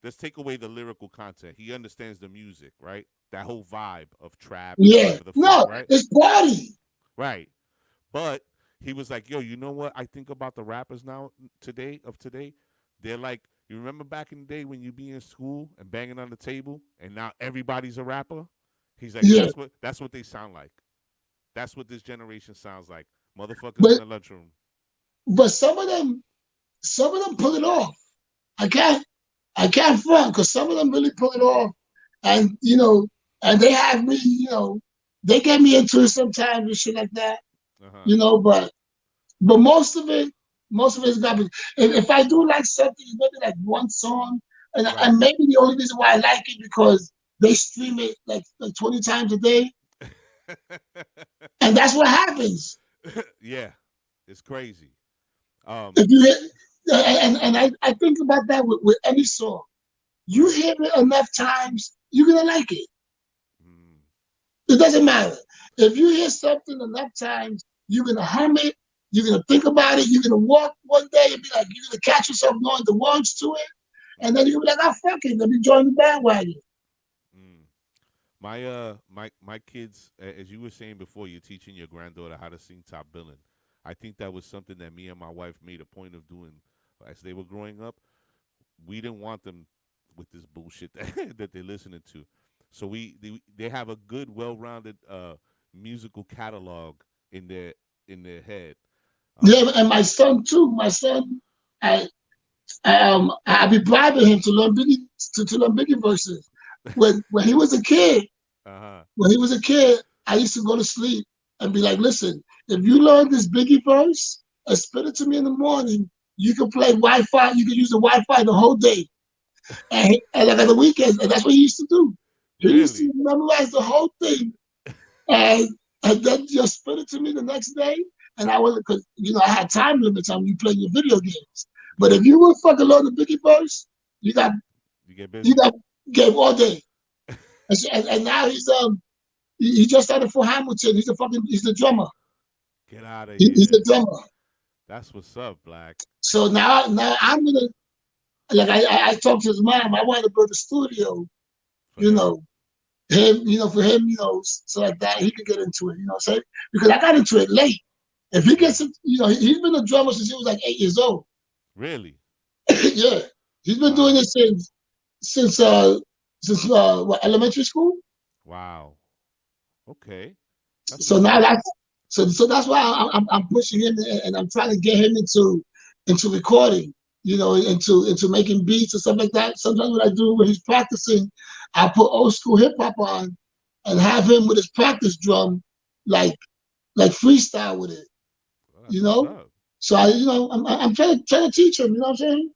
Let's take away the lyrical content. He understands the music, right? That whole vibe of trap and Yeah. whatever the fuck, No, right? it's party. Right. But he was like, yo, you know what I think about the rappers today? They're like, you remember back in the day when you be in school and banging on the table and now everybody's a rapper? He's like, Yeah. that's what they sound like. That's what this generation sounds like. Motherfuckers in But the lunchroom. some of them pull it off. I can't I can't front because some of them really pull it off. And and they have me, they get me into it sometimes and shit like that, Uh-huh. but most of it is garbage. If I do like something, it's maybe like one song, Right. and maybe the only reason why I like it because they stream it like 20 times a day, and that's what happens. Yeah. It's crazy. Um If you hit, and I think about that with any song. You right. hear it enough times, you're gonna like it. Mm, It doesn't matter. If you hear something enough times, you're gonna hum it. You're gonna think about it. You're gonna walk one day and be like, you're gonna catch yourself knowing the words to it, and then mm, you're gonna be like, "Oh fuck it, let me join the bandwagon." mm. My kids, as you were saying before, you're teaching your granddaughter how to sing top billing. I think that was something that me and my wife made a point of doing as they were growing up. We didn't want them with this bullshit that they're listening to. So they have a good, well-rounded musical catalog in their head. Yeah, Um, and my son too. My son, I I be bribing him to learn Biggie verses. When he was a kid, uh-huh. when he was a kid, I used to go to sleep and be like, listen, if you learn this Biggie verse and spit it to me in the morning, you can play Wi-Fi. You can use the Wi-Fi the whole day, and like on the weekends, and that's what he used to do. He used to Really? memorize the whole thing and and then just spit it to me the next day. And I was because I had time limits on you playing your video games. But Yeah. if you would fucking learn the Biggie verse, you got You get you busy. got game all day. And now he just started for Hamilton. He's the drummer. Get out of He's the here. drummer. That's what's up, Black. So now I'm gonna like I talked to his mom. I want to build a studio. For You him. know him. For him. So like that he could get into it. What I'm saying because I got into it late. If he Yeah. gets, he's been a drummer since he was like 8 years old. Really? Yeah, he's been doing Wow. it since what, elementary school. Wow. Okay. That's So what's now up. so that's why I'm pushing him and I'm trying to get him into recording. Into making beats and stuff like that. Sometimes what I do when he's practicing, I put old school hip hop on and have him with his practice drum, like freestyle with it. Well, You that's what's know. up. So I'm trying to teach him. You know what I'm saying?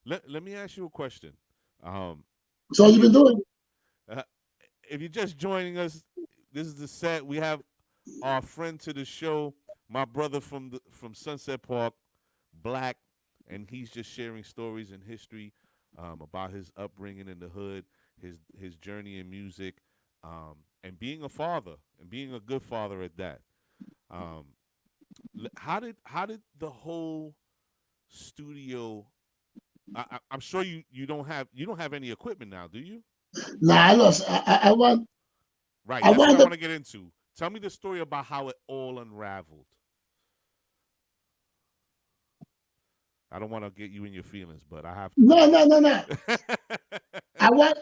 Let me ask you a question. Um, So all if you've you been doing. uh, if you're just joining us, this is the set. We have our friend to the show, my brother from Sunset Park, Black, and he's just sharing stories and history about his upbringing in the hood, his journey in music, and being a father and being a good father at that. Um, how did the whole studio? I'm sure you don't have any equipment now, do you? Nah, I lost. Right. I That's what I wound up. want to get into. Tell me the story about how it all unraveled. I don't want to get you in your feelings, but I have to No, know. no, no, no. I want.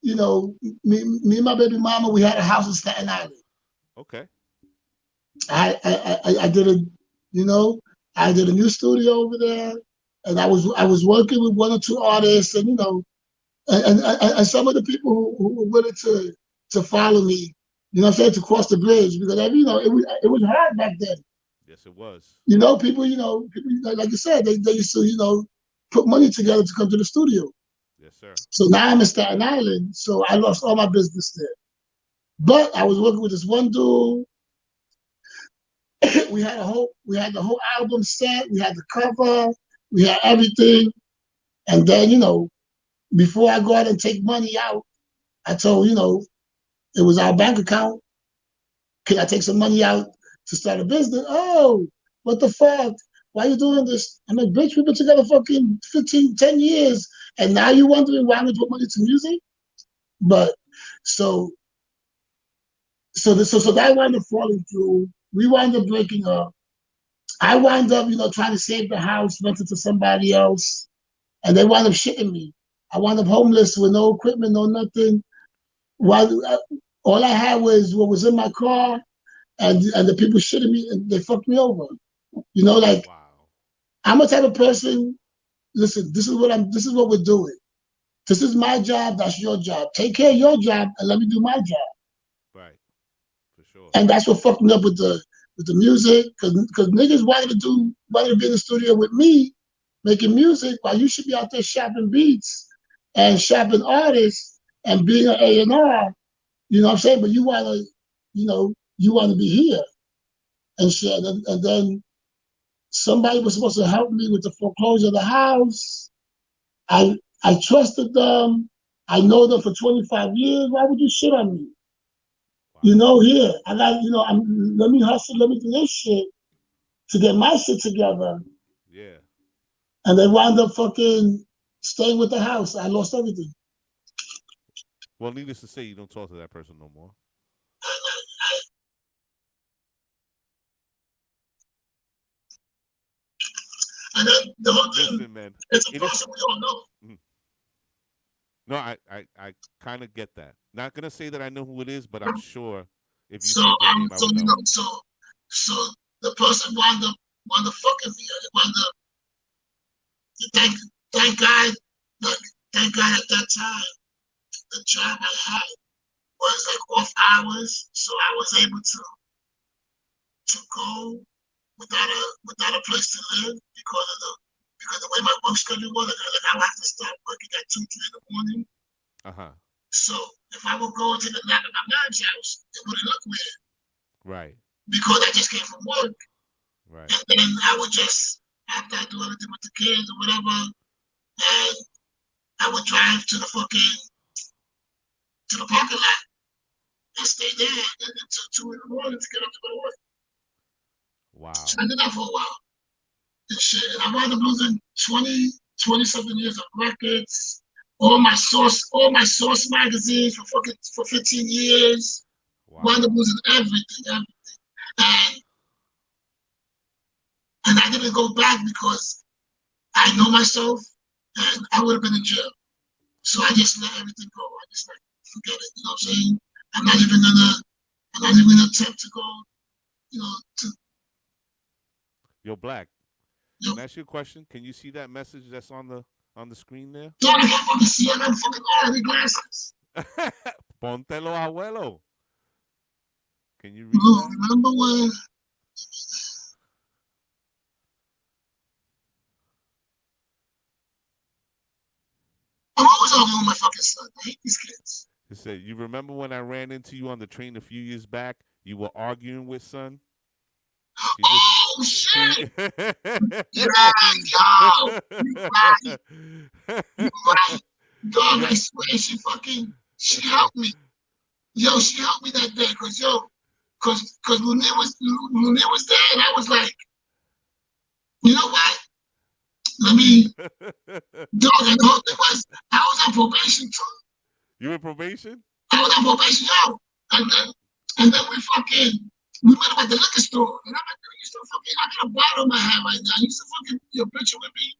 You know, me and my baby mama. We had a house in Staten Island. Okay. I did a. You know, I did a new studio over there, and I was working with one or two artists, and and some of the people who were willing to follow me. What I'm saying, to cross the bridge because it was hard back then. Yes, it was. People, like you said, they used to, put money together to come to the studio. Yes, sir. So now I'm in Staten Island, so I lost all my business there. But I was working with this one dude. We had the whole album set. We had the cover. We had everything. And then, before I go out and take money out, I told, it was our bank account. Can I take some money out to start a business? Oh, what the fuck? Why are you doing this? I'm like, bitch, we've been together fucking 15, 10 years. And now you're wondering why I'm going to put money to music? But so so that wound up falling through. We wound up breaking up. I wound up, trying to save the house, rent it to somebody else, and they wound up shitting me. I wound up homeless with no equipment, no nothing. While all I had was what was in my car, and the people shitting me, and they fucked me over. Like Wow. I'm a type of person. Listen, This is what we're doing. This is my job. That's your job. Take care of your job, and let me do my job. Right. For sure. And that's what fucked me up with the music, because niggas wanted to be in the studio with me making music while you should be out there shopping beats and shopping artists and being an A&R. You know what I'm saying? But you wanna be here and shit. And then somebody was supposed to help me with the foreclosure of the house. I trusted them. I know them for 25 years. Why would you shit on me? Wow. Here, I got, let me hustle, let me do this shit to get my shit together. Yeah. And they wound up fucking staying with the house. I lost everything. Well, needless to say, you don't talk to that person no more. And then the whole thing, Listen, man. It, it's a it is. person we all know. mm, No, I kind of get that. Not gonna say that I know who it is, but I'm sure If you So said their name, I so would know. so the person wound up fucking me. I wound up thank thank God like thank God at that time the job I had was like off hours, so I was able to go without a place to live because the way my work schedule was. Like I would have to start working at 2, 3 in the morning. Uh huh. So if I would go to the nap at my mom's house, it wouldn't look weird Right. because I just came from work. Right. And then I would just, after I do everything with the kids or whatever, and I would drive to the parking lot and stay there until 2 in the morning to get up to go to work. So Wow. I did that for a while. And shit. And I wound up losing 20 something years of records, all my source magazines for 15 years. Wound up Wow. losing everything. And and I didn't go back because I know myself and I would have been in jail. So I just let everything go. I just like forget it. You know what I'm saying? I'm not even gonna attempt to go, to Yo, Black. you Can know, I ask you a question? Can you see that message that's on the screen there? so I can't fucking see it. I'm fucking all the glasses. Póntelo, abuelo. Can you read that? Remember when I'm always arguing with my fucking son. I hate these kids. It said, "You remember when I ran into you on the train a few years back? You were arguing with son." She just Oh she. shit! Yeah, yo, you right, you right, dog. Yo, I swear, she helped me. Yo, she helped me that day, cause Lunir was there, and I was like, you know what? Let me, dog. And the whole thing was, I was on probation too. you in probation? I was on probation, yo. And then we met up at the liquor store, and I'm like, you still fucking, I got a bottle in my hand right now. You still fucking your bitch with me?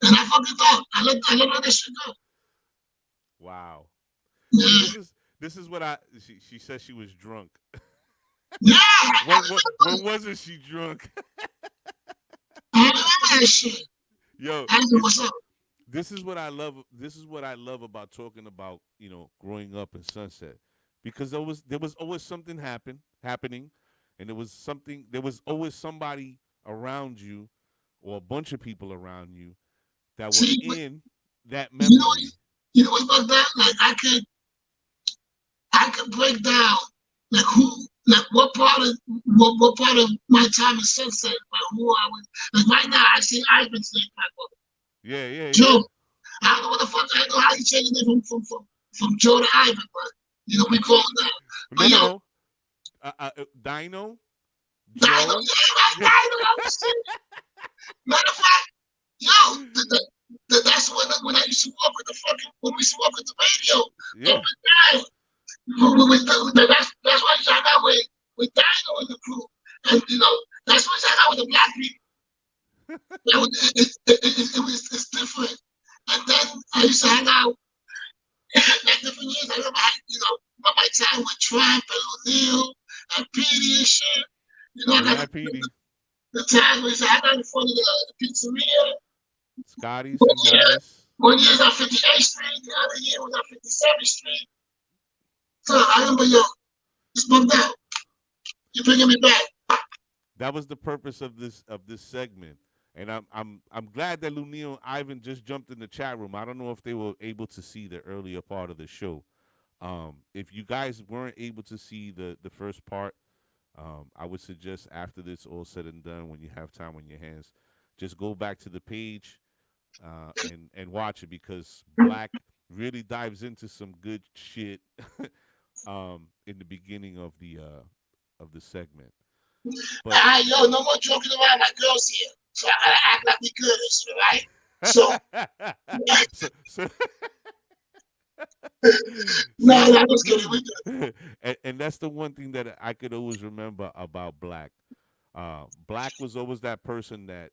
And I fucking thought I let all that shit go. Wow. See, Yeah, this is what I. She said she was drunk. yeah, I When wasn't she drunk? remember that shit. Yo, I said, it's what's up? this is what I love. This is what I love about talking about growing up in Sunset, because there was always something happening, and there was always somebody around you, or a bunch of people around you that were See, in that you know, memory. you know what's about that? Like I could break down like what part of my time in Sunset, like who I was. Like right now, I see Ivan's name pop up. Yeah, yeah, yeah. Joe. I don't know what the fuck. I don't know how you changed it from Joe to Ivan, but we call it now. But No, no, yo, no. Dino, Dino, Joe. yeah, right, Yeah, Dino, that was shit. Matter of fact, yo, that's when I used to walk with the fucking when we used to walk with the radio up yeah. and down. That's why I got with Dino and the crew, and that's why I got with the black people. It's different. And then I used to hang out at different years. I remember, my time with Trump and O'Neal and Petey and shit. I Oh got yeah, Petey, the times when I got in front of the pizzeria. Scotty's One and year, Giannis. one year was on 58th Street, the other year was on 57th Street. So I remember, yo, it's bugged out. You're bringing me back. That was the purpose of this segment. And I'm glad that Lunil and Ivan just jumped in the chat room. I don't know if they were able to see the earlier part of the show. If you guys weren't able to see the first part, I would suggest after this all said and done, when you have time on your hands, just go back to the page and watch it, because Black really dives into some good shit in the beginning of the segment. But Yo, no more joking around. My girl's here. So I gotta act like we good and shit, right? So, so no, see, I was kidding. We good. and that's the one thing that I could always remember about Black. Black was always that person that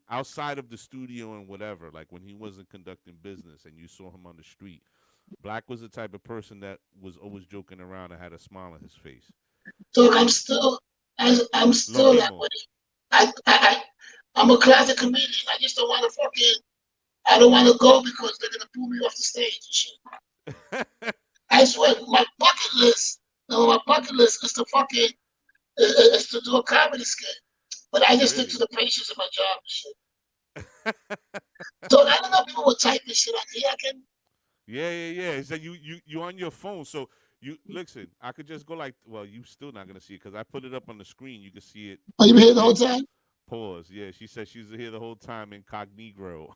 outside of the studio and whatever, like when he wasn't conducting business and you saw him on the street, Black was the type of person that was always joking around and had a smile on his face. So And I'm lo still that mismo. way. I'm a classic comedian. I just don't want to fucking. I don't want to go because they're gonna boo me off the stage and shit. I swear, my bucket list. No, my bucket list is to fucking is to do a comedy skit. But I just stick to Really? the patience of my job and shit. So I don't know people would type this shit on here. I can. Yeah, yeah, yeah. It's that you on your phone, so you listen. I could just go like, well, you still not gonna see it because I put it up on the screen. You can see it Are you right here the whole there. time? Pause. Yeah, she said she was here the whole time incognito.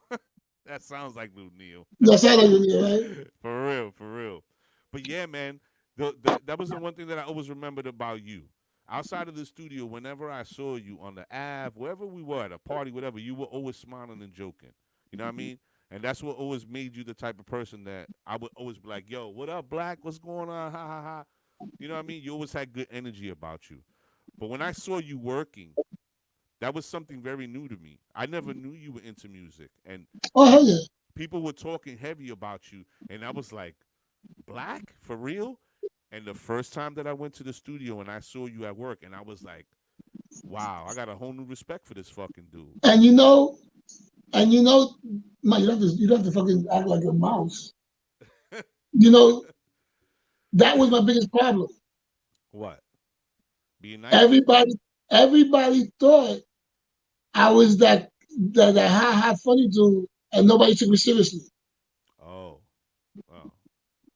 That sounds like Lou Neal. That's how I do, right? For real, for real. But yeah, man, that was the one thing that I always remembered about you. Outside of the studio, whenever I saw you on the Ave, wherever we were at a party, whatever, you were always smiling and joking. You know what I mean? And that's what always made you the type of person that I would always be like, "Yo, what up, Black? What's going on? Ha ha ha." You know what I mean? You always had good energy about you. But when I saw you working, that was something very new to me. I never knew you were into music, and Oh hell people yeah. people were talking heavy about you, and I was like, Black for real? And the first time that I went to the studio and I saw you at work, and I was like, wow, I got a whole new respect for this fucking dude. And you know, and you know, man, you don't have to fucking act like a mouse. You know, that was my biggest problem. What? Being nice? Everybody, everybody thought I was that ha ha funny dude, and nobody took me seriously. Oh, oh,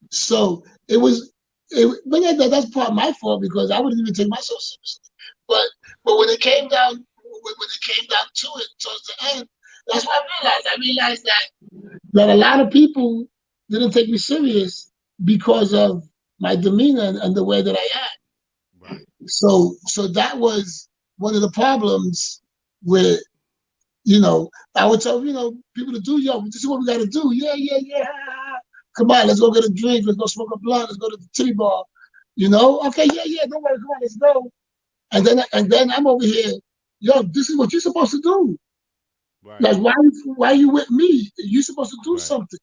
So but yeah, that's part of my fault because I wouldn't even take myself seriously. But but when it came down to it, towards the end, that's what I realized. I realized that a lot of people didn't take me serious because of my demeanor and the way that I act. right, So that was one of the problems with I would tell people to do, this is what we got to do. Yeah, yeah, yeah. Come on, let's go get a drink. Let's go smoke a blunt. Let's go to the titty bar. Okay, yeah, yeah. Don't worry, come on, let's go. And then I'm over here. This is what you're supposed to do. right, Like, why are you with me? You're supposed to do right, something.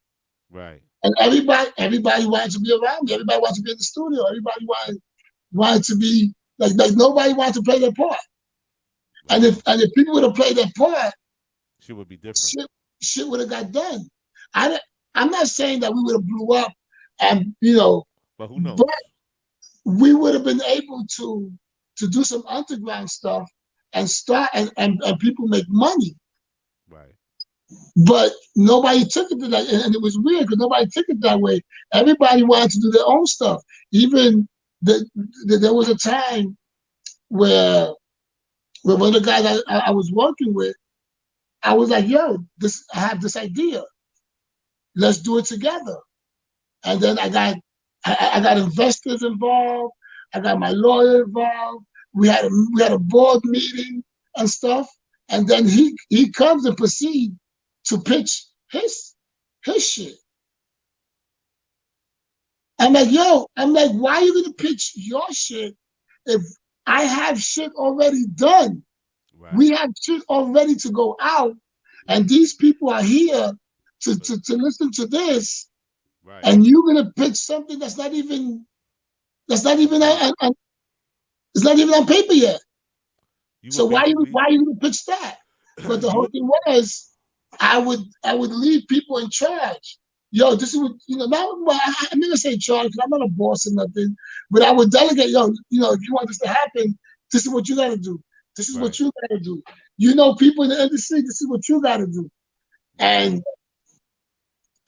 right, And everybody wanted to be around me. Everybody wanted to be in the studio. Everybody wanted to be like nobody wanted to play their part. And right. if people would have played their part, She would be different. shit, shit would have got done. I, I'm not saying that we would have blew up, and But who but knows? we would have been able to do some underground stuff and start and people make money. Right, But nobody took it to that, and it was weird because nobody took it that way. Everybody wanted to do their own stuff. Even there was a time where one of the guys I was working with, I was like, "Yo, I have this idea. Let's do it together." And then I got investors involved. I got my lawyer involved. We had a board meeting and stuff. And then he comes and proceeds to pitch his shit. I'm like, why are you gonna pitch your shit if I have shit already done? right, We have shit already to go out, and these people are here but to listen to this, right. and you're gonna pitch something that's not On even paper, it's not even on paper yet. you were So basically why you gonna pitch that? But the you whole were thing was, I would leave people in charge. This is what Not well, I'm never say charge because I'm not a boss or nothing, but I would delegate. If you want this to happen, this is what you got to do. This is what right, you got to do. People in the industry, this is what you got to do, right.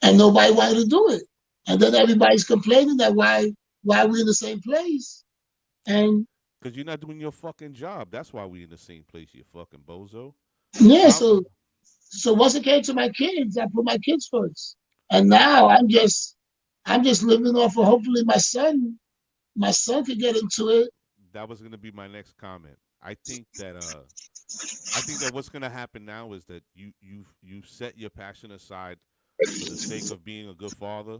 and nobody wanted to do it. And then everybody's complaining that why we in the same place. And Because you're not doing your fucking job. That's why we in the same place, you fucking bozo. yeah, How? so once it came to my kids, I put my kids first. And now I'm just living off of hopefully my son could get into it. That was gonna be my next comment. I think that what's gonna happen now is that you set your passion aside for the sake of being a good father.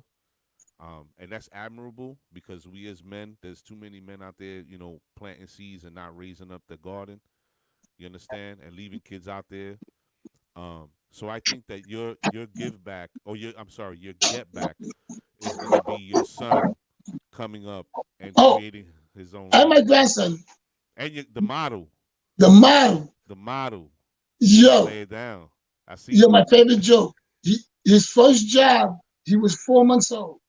And that's admirable because we as men, there's too many men out there, planting seeds and not raising up the garden. You understand? And leaving kids out there. So I think that your give back, or your I'm sorry, your get back is going to be your son coming up and Oh, creating his own and my lane. grandson, And the model, the model, the model. You got to yo, lay it down. I seen yo, it. my favorite joke. His first job, he was 4 months old.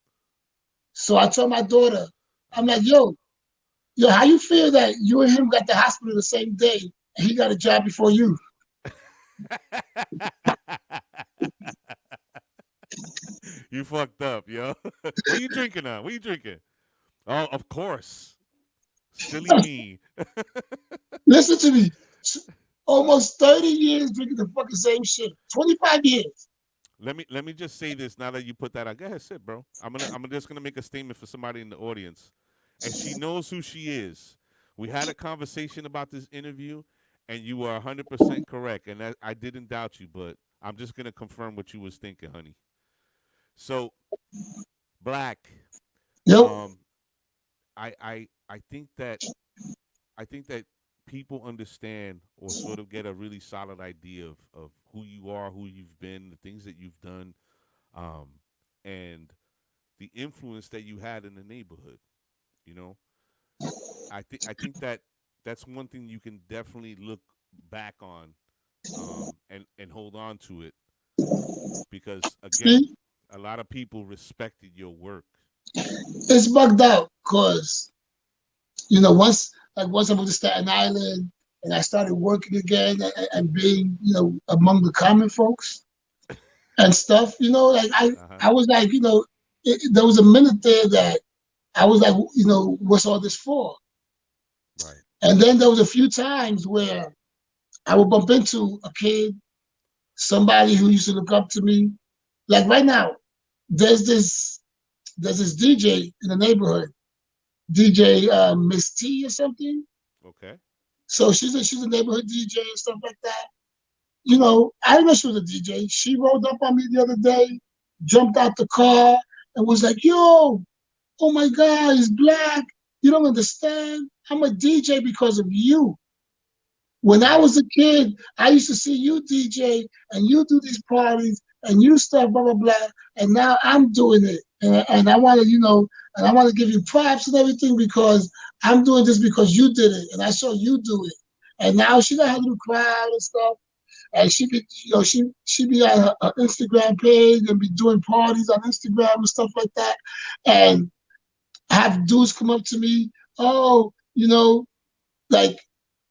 So I told my daughter, I'm Uh-huh. like, yo, how you feel that you and him got the hospital the same day and he got a job before you? You fucked up, yo. What you drinking now? What you drinking? Oh, of course. Silly me. Listen to me. Almost 30 years drinking the fucking same shit. 25 years. Let me just say this now that you put that out. Go ahead, sit, bro. I'm just gonna make a statement for somebody in the audience. And she knows who she is. We had a conversation about this interview, and you were 100% correct. And that, I didn't doubt you, but I'm just gonna confirm what you was thinking, honey. So, Black, Yo, um, I think that people understand or sort of get a really solid idea of who you are, who you've been, the things that you've done, um, and the influence that you had in the neighborhood. You know, I think that that's one thing you can definitely look back on, and hold on to it because again, see, a lot of people respected your work. it's bugged out because, once I moved to Staten Island and I started working again and being, among the common folks and stuff, like Uh huh. I was like, there was a minute there that I was like, what's all this for? Right. And then there was a few times where I would bump into a kid, somebody who used to look up to me. Like right now, there's this there's this DJ in the neighborhood, DJ Miss T or something. Okay. So she's a neighborhood DJ and stuff like that. I didn't know she was a DJ. She rolled up on me the other day, jumped out the car, and was like, "Yo, oh my God, he's black. You don't understand. I'm a DJ because of you. When I Right. was a kid, I used to see you DJ and you do these parties and you stuff, blah blah blah. And now I'm doing it, and I want to, and I want to give you props and everything because I'm doing this because you did it, and I saw you do it. And now she got her little crowd and stuff, and she be, she be on her Instagram page and be doing parties on Instagram and stuff like that, and have dudes come up to me, oh, like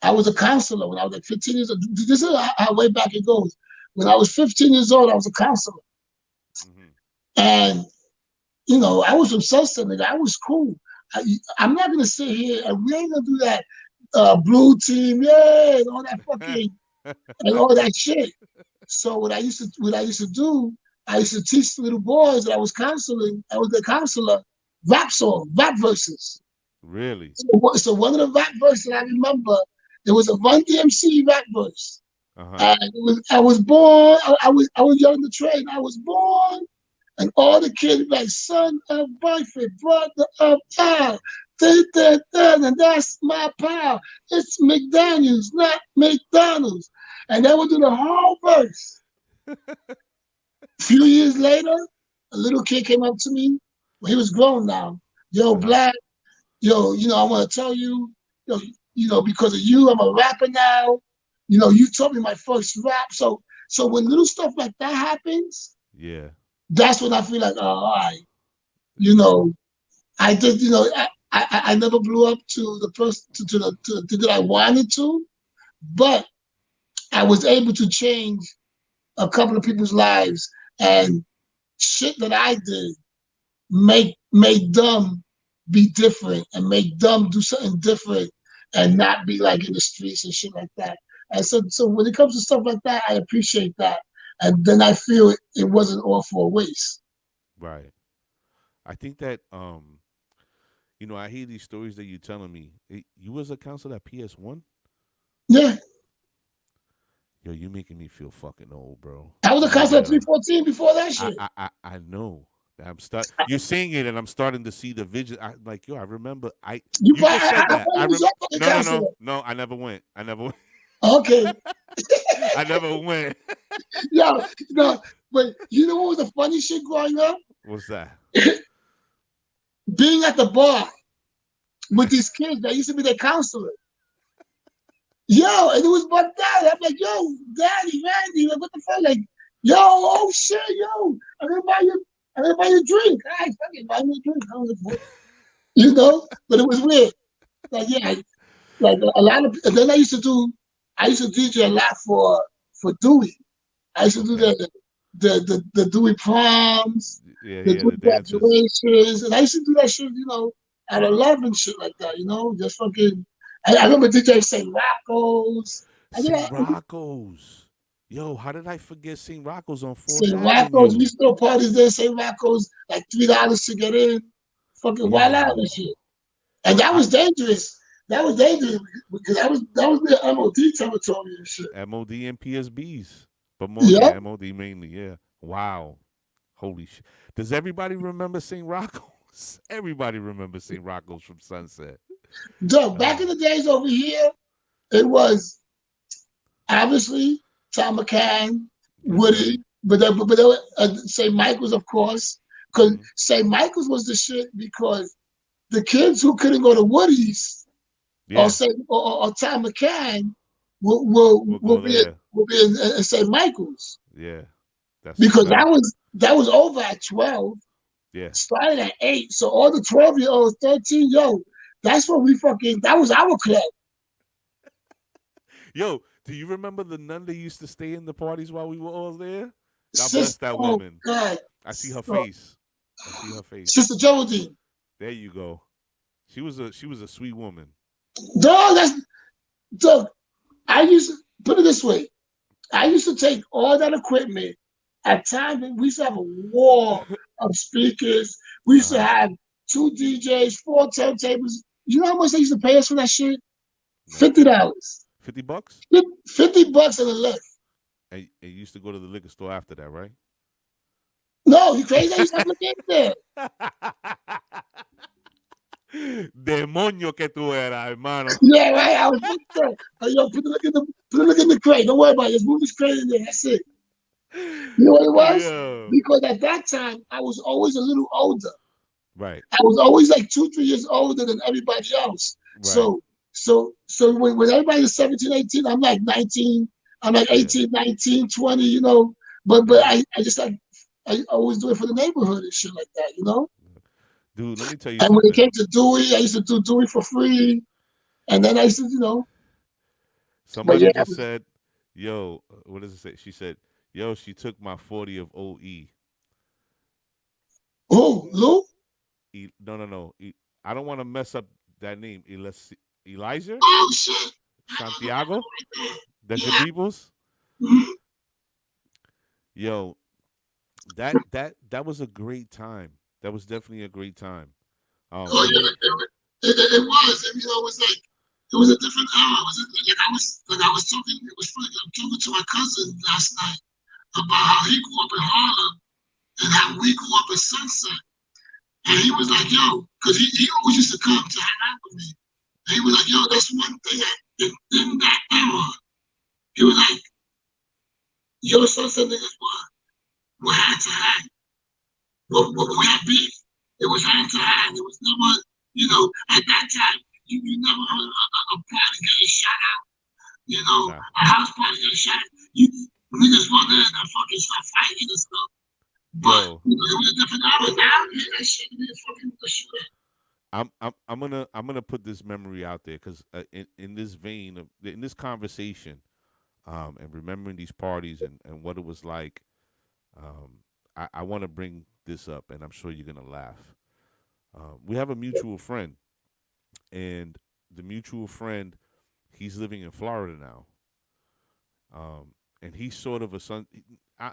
I was a counselor when I was like 15 years old. This is how way back it goes. When I was 15 years old, I was a counselor. Mm-hmm. And, I was from Southern, nigga. I was cool. I'm not going to sit here and we ain't going to do that blue team, yeah, and all that fucking, and all that shit. So what I used to do, I used to teach little boys that I was counseling, I was the counselor, rap verses. Really. So one of the rap verses that I remember, there was a Run DMC rap verse. Uh huh. And I was born, I was young in the train. I was born, and all the kids like son of boyfriend, brother of pal, and that's my pal. It's McDaniels, not McDonald's. And they would do the whole verse. A few years later, a little kid came up to me. Well, he was grown now. Yo, Uh huh. Black, yo, I want to tell you, because of you, I'm a rapper now. You taught me my first rap. So when little stuff like that happens, Yeah. that's when I feel like, oh, all right, you know, I did, I never blew up to the person to the thing that I wanted to, but I was able to change a couple of people's lives and shit that I did make them be different and make them do something different and not be like in the streets and shit like that. And so when it comes to stuff like that, I appreciate that. And then I feel it wasn't all for a waste. Right. I think that I hear these stories that you're telling me. You was a counselor at PS1? Yeah. Yo, you making me feel fucking old, bro. I was a You counselor at really are. 314 before that I shit. I I, I know. You're saying it, and I'm starting to see the vision. I like, yo. I remember. You just said I that. probably was your fucking No, no, no, counselor. no. I never went. I never went. Okay. I never went. Yeah, but you know what was the funny shit growing up? What's that? being at the bar with these kids that used to be their counselor. Yo, and it was bugged out. I'm like, yo, Daddy, Randy, like, what the fuck? Like, yo, oh shit, yo, I'm gonna buy you a drink. All right, fucking buy me a drink. I don't give a fuck. You know, but it was weird. Like, yeah, like a lot of. And then I used to DJ a lot for Dewey. I used to do Okay. the Dewey proms, Yeah, the yeah, Dewey the dances. graduations, and I used to do that shit, at 11 shit like that, just fucking. I remember DJ St. Rocco's. I did St. Rocco's. Yo, how did I forget St. Rocco's on Fourth St. Rocco's. We Avenue? used to throw parties there. St. Rocco's, like $3 to get in. Fucking wild out and Yo, shit. And that I was dangerous. That was dangerous because that was near MOD territory and shit. MOD and PSBs, but more yeah, Yep. MOD mainly. Yeah. Wow. Holy shit. Does everybody remember St. Rocco's? Everybody remembers St. Rocco's from Sunset. Doug, back in Oh, the days over here, it was obviously Tom McCann, yes, sir. Woody, but St. Michael's, of course, because Hmm. St. Michael's was the shit because the kids who couldn't go to Woody's or Yeah, say or Tom McCann will we'll will go be in, there. will be in St. Michael's Yeah, that's a because fact. that was over at 12, Yeah. started at 8. So all the 12-year-olds, 13, yo, that's what we fucking that was our club. Yo, do you remember the nun that used to stay in the parties while we were all there? God bless Sister, that oh woman. God, I see her oh, face. I see her face. Sister Geraldine. There you go. She was a sweet woman. Dog, dog. I used to put it this way. I used to take all that equipment. At times, we used to have a wall of speakers. We used to Uh-huh. have two DJs, four turntables. You know how much they used to pay us for that shit? No. $50. $50? $50 in a lift. And you used to go to the liquor store after that, right? No, you crazy? I used to have to get there. Demonio que tú eras, hermano. Yeah, right. I was booked there. Yo, put the look in the crate. Don't worry about it. Just move this crate in there. That's it. You know what it was? Yo. Because at that time I was always a little older. Right, I was always like 2, 3 years older than everybody else. right. So when everybody's 17, 18, I'm like 19, I'm like Yeah, 18, 19, 20, But yeah. I just like I always do it for the neighborhood and shit like that. Dude, let me tell you And when it something. came to Dewey, I used to do Dewey for free. And then I used to. But Somebody yeah, just said, yo, what does it say? She said, yo, she took my 40 of OE. who, Lou? No, no, no. I don't want to mess up that name. Elijah? Oh shit. Santiago? That's your Yeah. people's? Mhm. Yo, that was a great time. That was definitely a great time. Oh Me yeah, and it was. And, it was like it was a different era. It was like I was talking. It was funny. I'm talking to my cousin last night about how he grew up in Harlem and how we grew up in Sunset. And he was like, yo, because he always used to come to hang out with me. And he was like, yo, that's one thing that in that era. He was like, yo, Sunset niggas were hand to hand. When we had beef, it was hand to hand. It was never, at that time, you never heard a party getting shot out. nah, A house party getting shot out. You niggas run in and fucking start fighting and stuff. But yo, it was a different era. Now, that shit be fucking with the shooter. I'm gonna put this memory out there because in this vein of in this conversation, and remembering these parties and what it was like, I want to bring this up, and I'm sure you're gonna laugh. We have a mutual friend, and the mutual friend, he's living in Florida now. And he's sort of a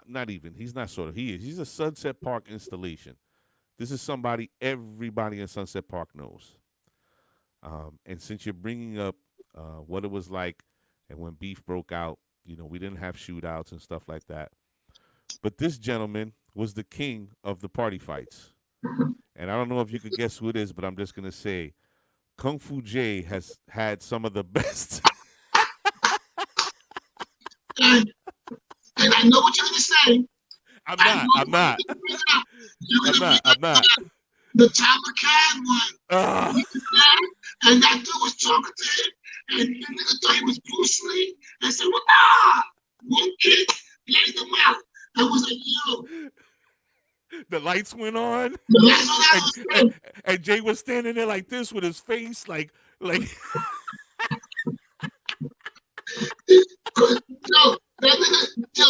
not even, he's not sort of, he is. He's a Sunset Park installation. This is somebody everybody in Sunset Park knows. And since you're bringing up what it was like and when beef broke out, we didn't have shootouts and stuff like that. But this gentleman was the king of the party fights. And I don't know if you could guess who it is, but I'm just going to say Kung Fu Jay has had some of the best. And, and I know what you're gonna say. I'm I not. know I'm you're not. gonna bring it up. You're I'm gonna bring not. up I'm not. the Tom McCann one. Ah, He was there, and that dude was talking to him, and the nigga thought he was Bruce Lee, and said, "Well, nah." One kid played him out. I was like, "Yo, the lights went on, that's what I and, was and saying." and Jay was standing there like this with his face like Cause yo, that nigga, yo,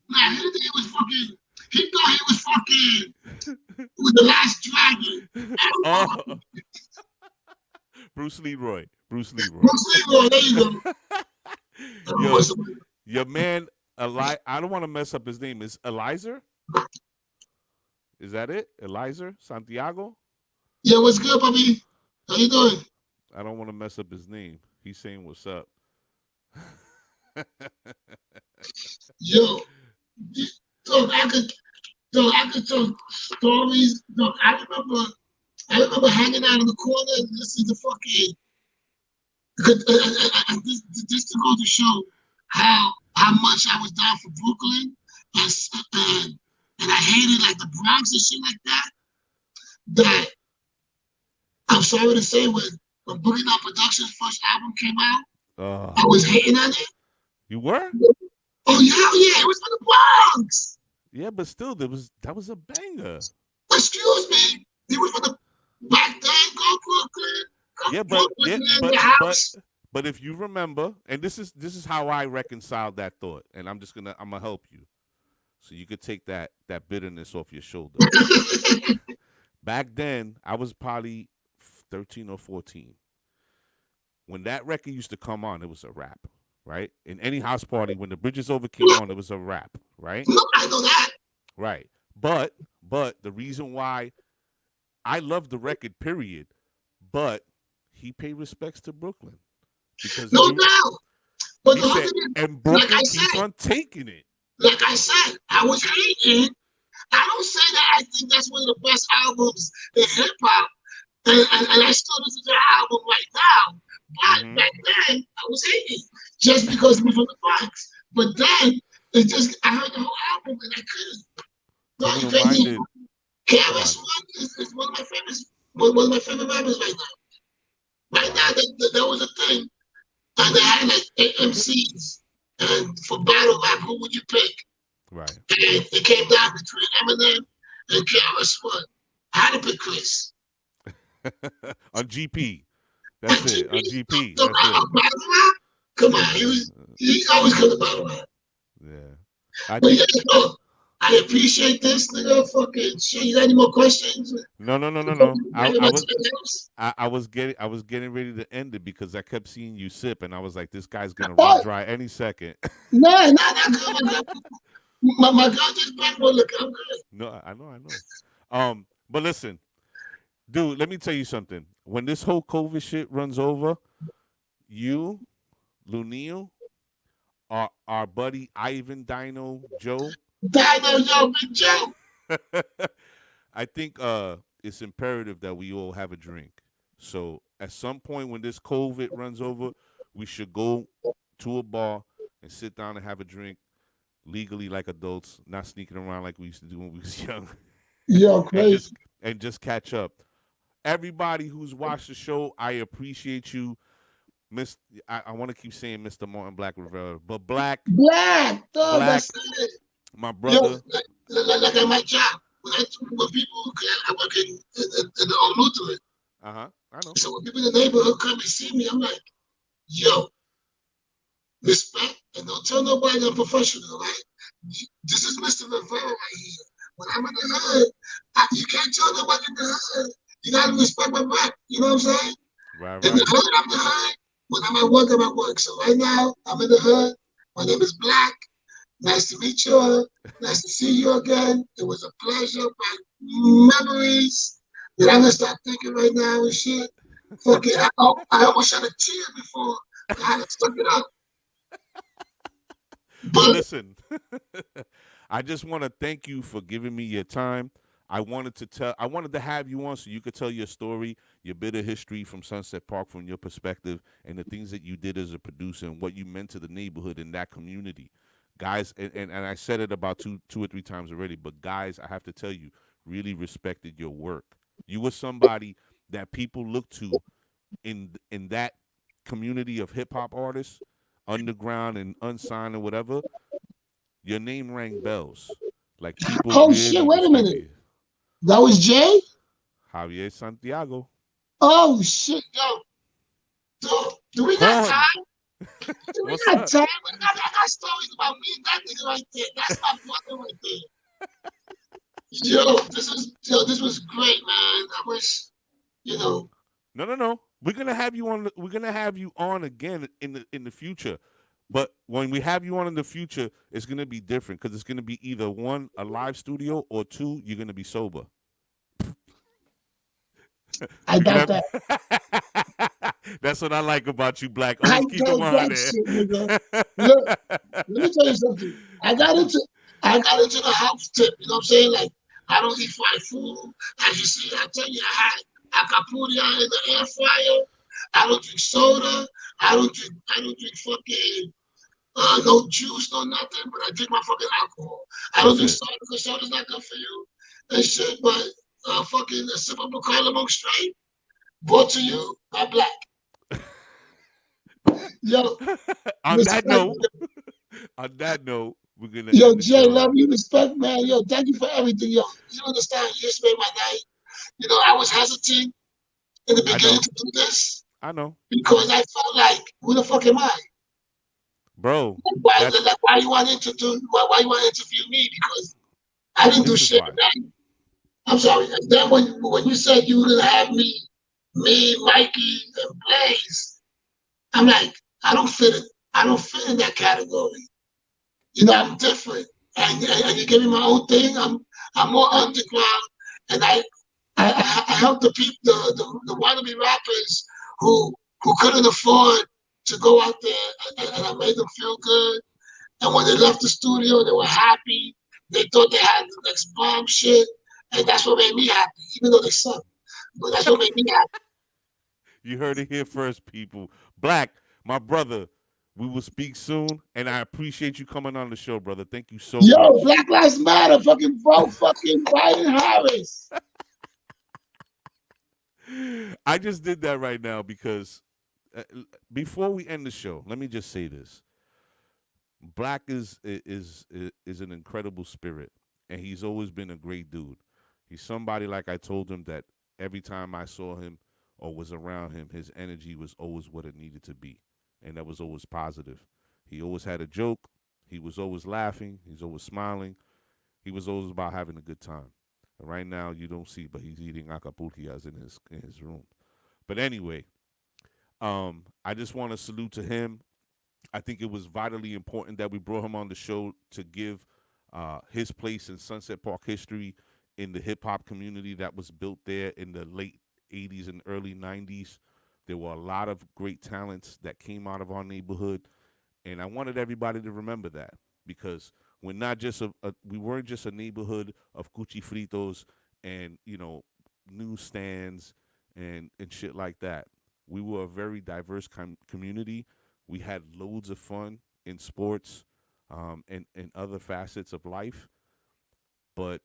nah, he didn't think he was fucking. He thought he was fucking with the last dragon. oh, Bruce Leroy, Bruce Leroy. Bruce Lee, there you go. Yo, your man I don't want to mess up his name. Is Eliza? Is that it? Eliza Santiago? Yeah, what's good, puppy? How you doing? I don't want to mess up his name. He's saying what's up. Yo, so I could tell stories. Look, I remember hanging out in the corner and listening to fucking. Just to go to show how much I was down for Brooklyn and and, and I hated like the Bronx and shit like that. That I'm sorry to say, when Boogie Down Productions' first album came out, uh, I was hating on it. you were? Oh yeah, it was for the Bronx. Yeah, but still, that was a banger. Excuse me, it was for the back then. Go Yeah, Brooklyn in the house. but if you remember, and this is how I reconciled that thought, and I'm gonna help you, so you could take that bitterness off your shoulder. Back then, I was probably 13 or 14. When that record used to come on, it was a rap, right? In any house party, when the Bridges Over came on, it was a rap, right? No, I know that. Right. But the reason why I love the record, period, but he paid respects to Brooklyn because No doubt. But he the other said, thing, and like Brooklyn I keeps said, on taking it. I was hating. I don't say that I think that's one of the best albums in hip hop, and I still listen to the album right now. But Hmm. back then, I was hating just because we're from the Bronx. But then, it just I heard the whole album and I couldn't. No, you Criminal crazy. Minded. Come KRS on. One is one of my favorites. One of my favorite rappers right now. Right now, Wow. there was a thing, and they had like eight MCs. And for battle rap, who would you pick? Right. And it came down between Eminem and KRS One. I had to pick Chris. On GP. And That's it. On GP, GP. the That's it. battle rap? Come on, Yeah. he always could have battle rap. Yeah. I But think yeah, no, I appreciate this nigga. Fucking shit. You got any more questions? no. Maybe about 10 else? I was getting ready to end it because I kept seeing you sip and I was like, this guy's gonna run Oh, dry any second. no, not good. My girl just back. Well, look, I'm good. No, I know. But listen, dude, let me tell you something. When this whole COVID shit runs over, you, Lunil, our buddy Ivan Dino Joe, Dino, yo, Big Joe. I think it's imperative that we all have a drink. So at some point when this COVID runs over, we should go to a bar and sit down and have a drink legally like adults, not sneaking around like we used to do when we was young, Yo, and crazy. just catch up. Everybody who's watched the show, I appreciate you. Miss, I want to keep saying Mr. Martin Black Rivera, but Black, dog, Black, that's it. my Yo, brother. like at my job, when people, I work in the old Lutheran. I know. So when people in the neighborhood come and see me, I'm like, yo, respect and don't tell nobody I'm professional, right? This is Mr. Rivera right here. When I'm in the hood, you can't tell nobody in the hood. You gotta respect my rap. You know what I'm saying? Right, In the right. hood, I'm the hood. When I'm at work, I'm at work. So right now, I'm in the hood. My name is Black. Nice to meet you. Nice to see you again. It was a pleasure. My memories that I'm gonna start thinking right now and shit. Fucking, I almost shed a tear before I had to suck it up. But But listen, I just want to thank you for giving me your time. I wanted to have you on so you could tell your story, your bit of history from Sunset Park from your perspective and the things that you did as a producer and what you meant to the neighborhood and that community. Guys, and I said it about two or three times already, but guys, I have to tell you, really respected your work. You were somebody that people look to in that community of hip hop artists, underground and unsigned or whatever. Your name rang bells. Like people Oh shit! really Wait a minute. respected you. That was Jay. Javier Santiago. Oh shit, yo. Do we got Corn. time? Do we What's got up? time? I got stories about me and that nigga right there. That's my brother right there. This was great, man. I wish, you know. No, no, no. We're gonna have you on. We're gonna have you on again in the future. But when we have you on in the future, it's gonna be different because it's gonna be either one a live studio or two you're gonna be sober. I We're gonna got that. have. That's what I like about you, Black. I Always keep the got that 100. shit, nigga. Look, let me tell you something. I got into the house tip. You know what I'm saying? Like I don't eat fried food. As you see, I tell you, I had acapulco in the air fryer. I don't drink soda. I don't drink fucking no juice, no nothing. But I drink my fucking alcohol. I don't That's drink it. soda because soda's not good for you and shit. But fucking a sip of Bacardi Limon straight brought to you by Black. Yo, on that respect. note, on that note, we're gonna Yo, end the Jay, show. love you, respect, man. Yo, thank you for everything. Yo, you understand? You just made my night. I was hesitant in the I beginning know. to do this I know. because I felt like, who the fuck am I? Bro, Like, why, that's like, why you want to interview? Why you want to interview me? Because I didn't do this is shit. why. Man. I'm sorry. And then when you said you were gonna have me, Mikey, and Blaze, I'm like, I don't fit it. I don't fit in that category. I'm different, and you give me my own thing. I'm more underground, and I help the people, the wannabe rappers who couldn't afford to go out there, and I made them feel good. And when they left the studio, they were happy. They thought they had the next bomb shit, and that's what made me happy, even though they suck. But that's what made me happy. You heard it here first, people. Black, my brother, we will speak soon, and I appreciate you coming on the show, brother. Thank you so Yo, much. Black Lives Matter, fucking vote, fucking Biden Harris. I just did that right now because before we end the show, let me just say this: Black is an incredible spirit, and he's always been a great dude. He's somebody like I told him that every time I saw him or was around him, his energy was always what it needed to be, and that was always positive. He always had a joke. He was always laughing. He's always smiling. He was always about having a good time. And right now, you don't see, but he's eating acapulquias in his room. But anyway, I just want to salute to him. I think it was vitally important that we brought him on the show to give his place in Sunset Park history in the hip hop community that was built there in the late 80s and early 90s. There were a lot of great talents that came out of our neighborhood, and I wanted everybody to remember that because we're not just we weren't just a neighborhood of cuchifritos and newsstands and shit like that. We were a very diverse community. We had loads of fun in sports and other facets of life. But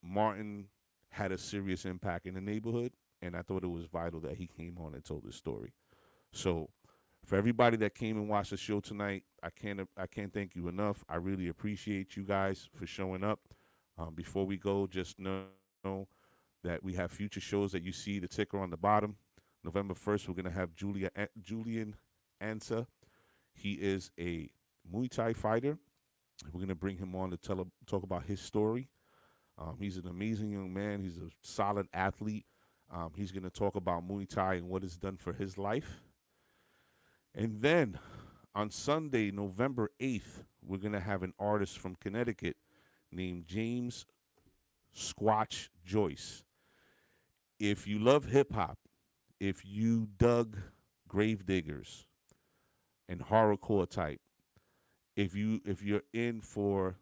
Martin had a serious impact in the neighborhood, and I thought it was vital that he came on and told his story. So, for everybody that came and watched the show tonight, I can't thank you enough. I really appreciate you guys for showing up. Before we go, just know that we have future shows that you see the ticker on the bottom. November 1st, we're gonna have Julian Ansa. He is a Muay Thai fighter. We're gonna bring him on to talk about his story. He's an amazing young man. He's a solid athlete. He's gonna talk about Muay Thai and what it's done for his life. And then on Sunday, November 8th, we're gonna have an artist from Connecticut named James Squatch Joyce. If you love hip hop, if you dug Gravediggers and horrorcore type, if you're in for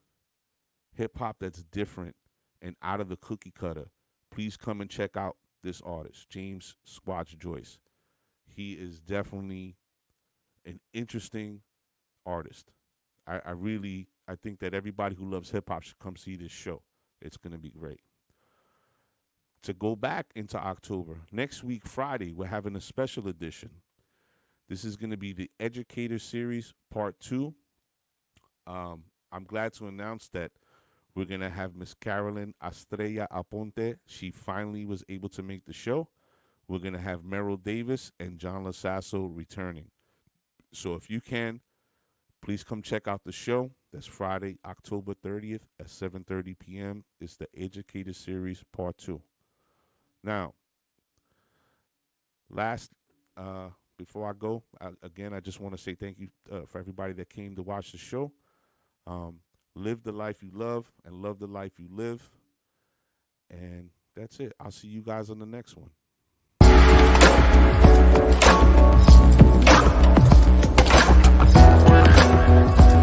hip hop that's different and out of the cookie cutter, please come and check out this artist, James Squatch Joyce. He is definitely an interesting artist. I think that everybody who loves hip hop should come see this show. It's gonna be great. to go back into October, next week, Friday, we're having a special edition. This is going to be the Educator Series Part 2. I'm glad to announce that we're going to have Miss Carolyn Estrella Aponte. She finally was able to make the show. We're going to have Merrill Davis and John Lasasso returning. So if you can, please come check out the show. That's Friday, October 30th at 7:30 p.m. It's the Educator Series Part 2. Now, last, before I go, again, I just want to say thank you for everybody that came to watch the show. Um, live the life you love and love the life you live. And that's it. I'll see you guys on the next one.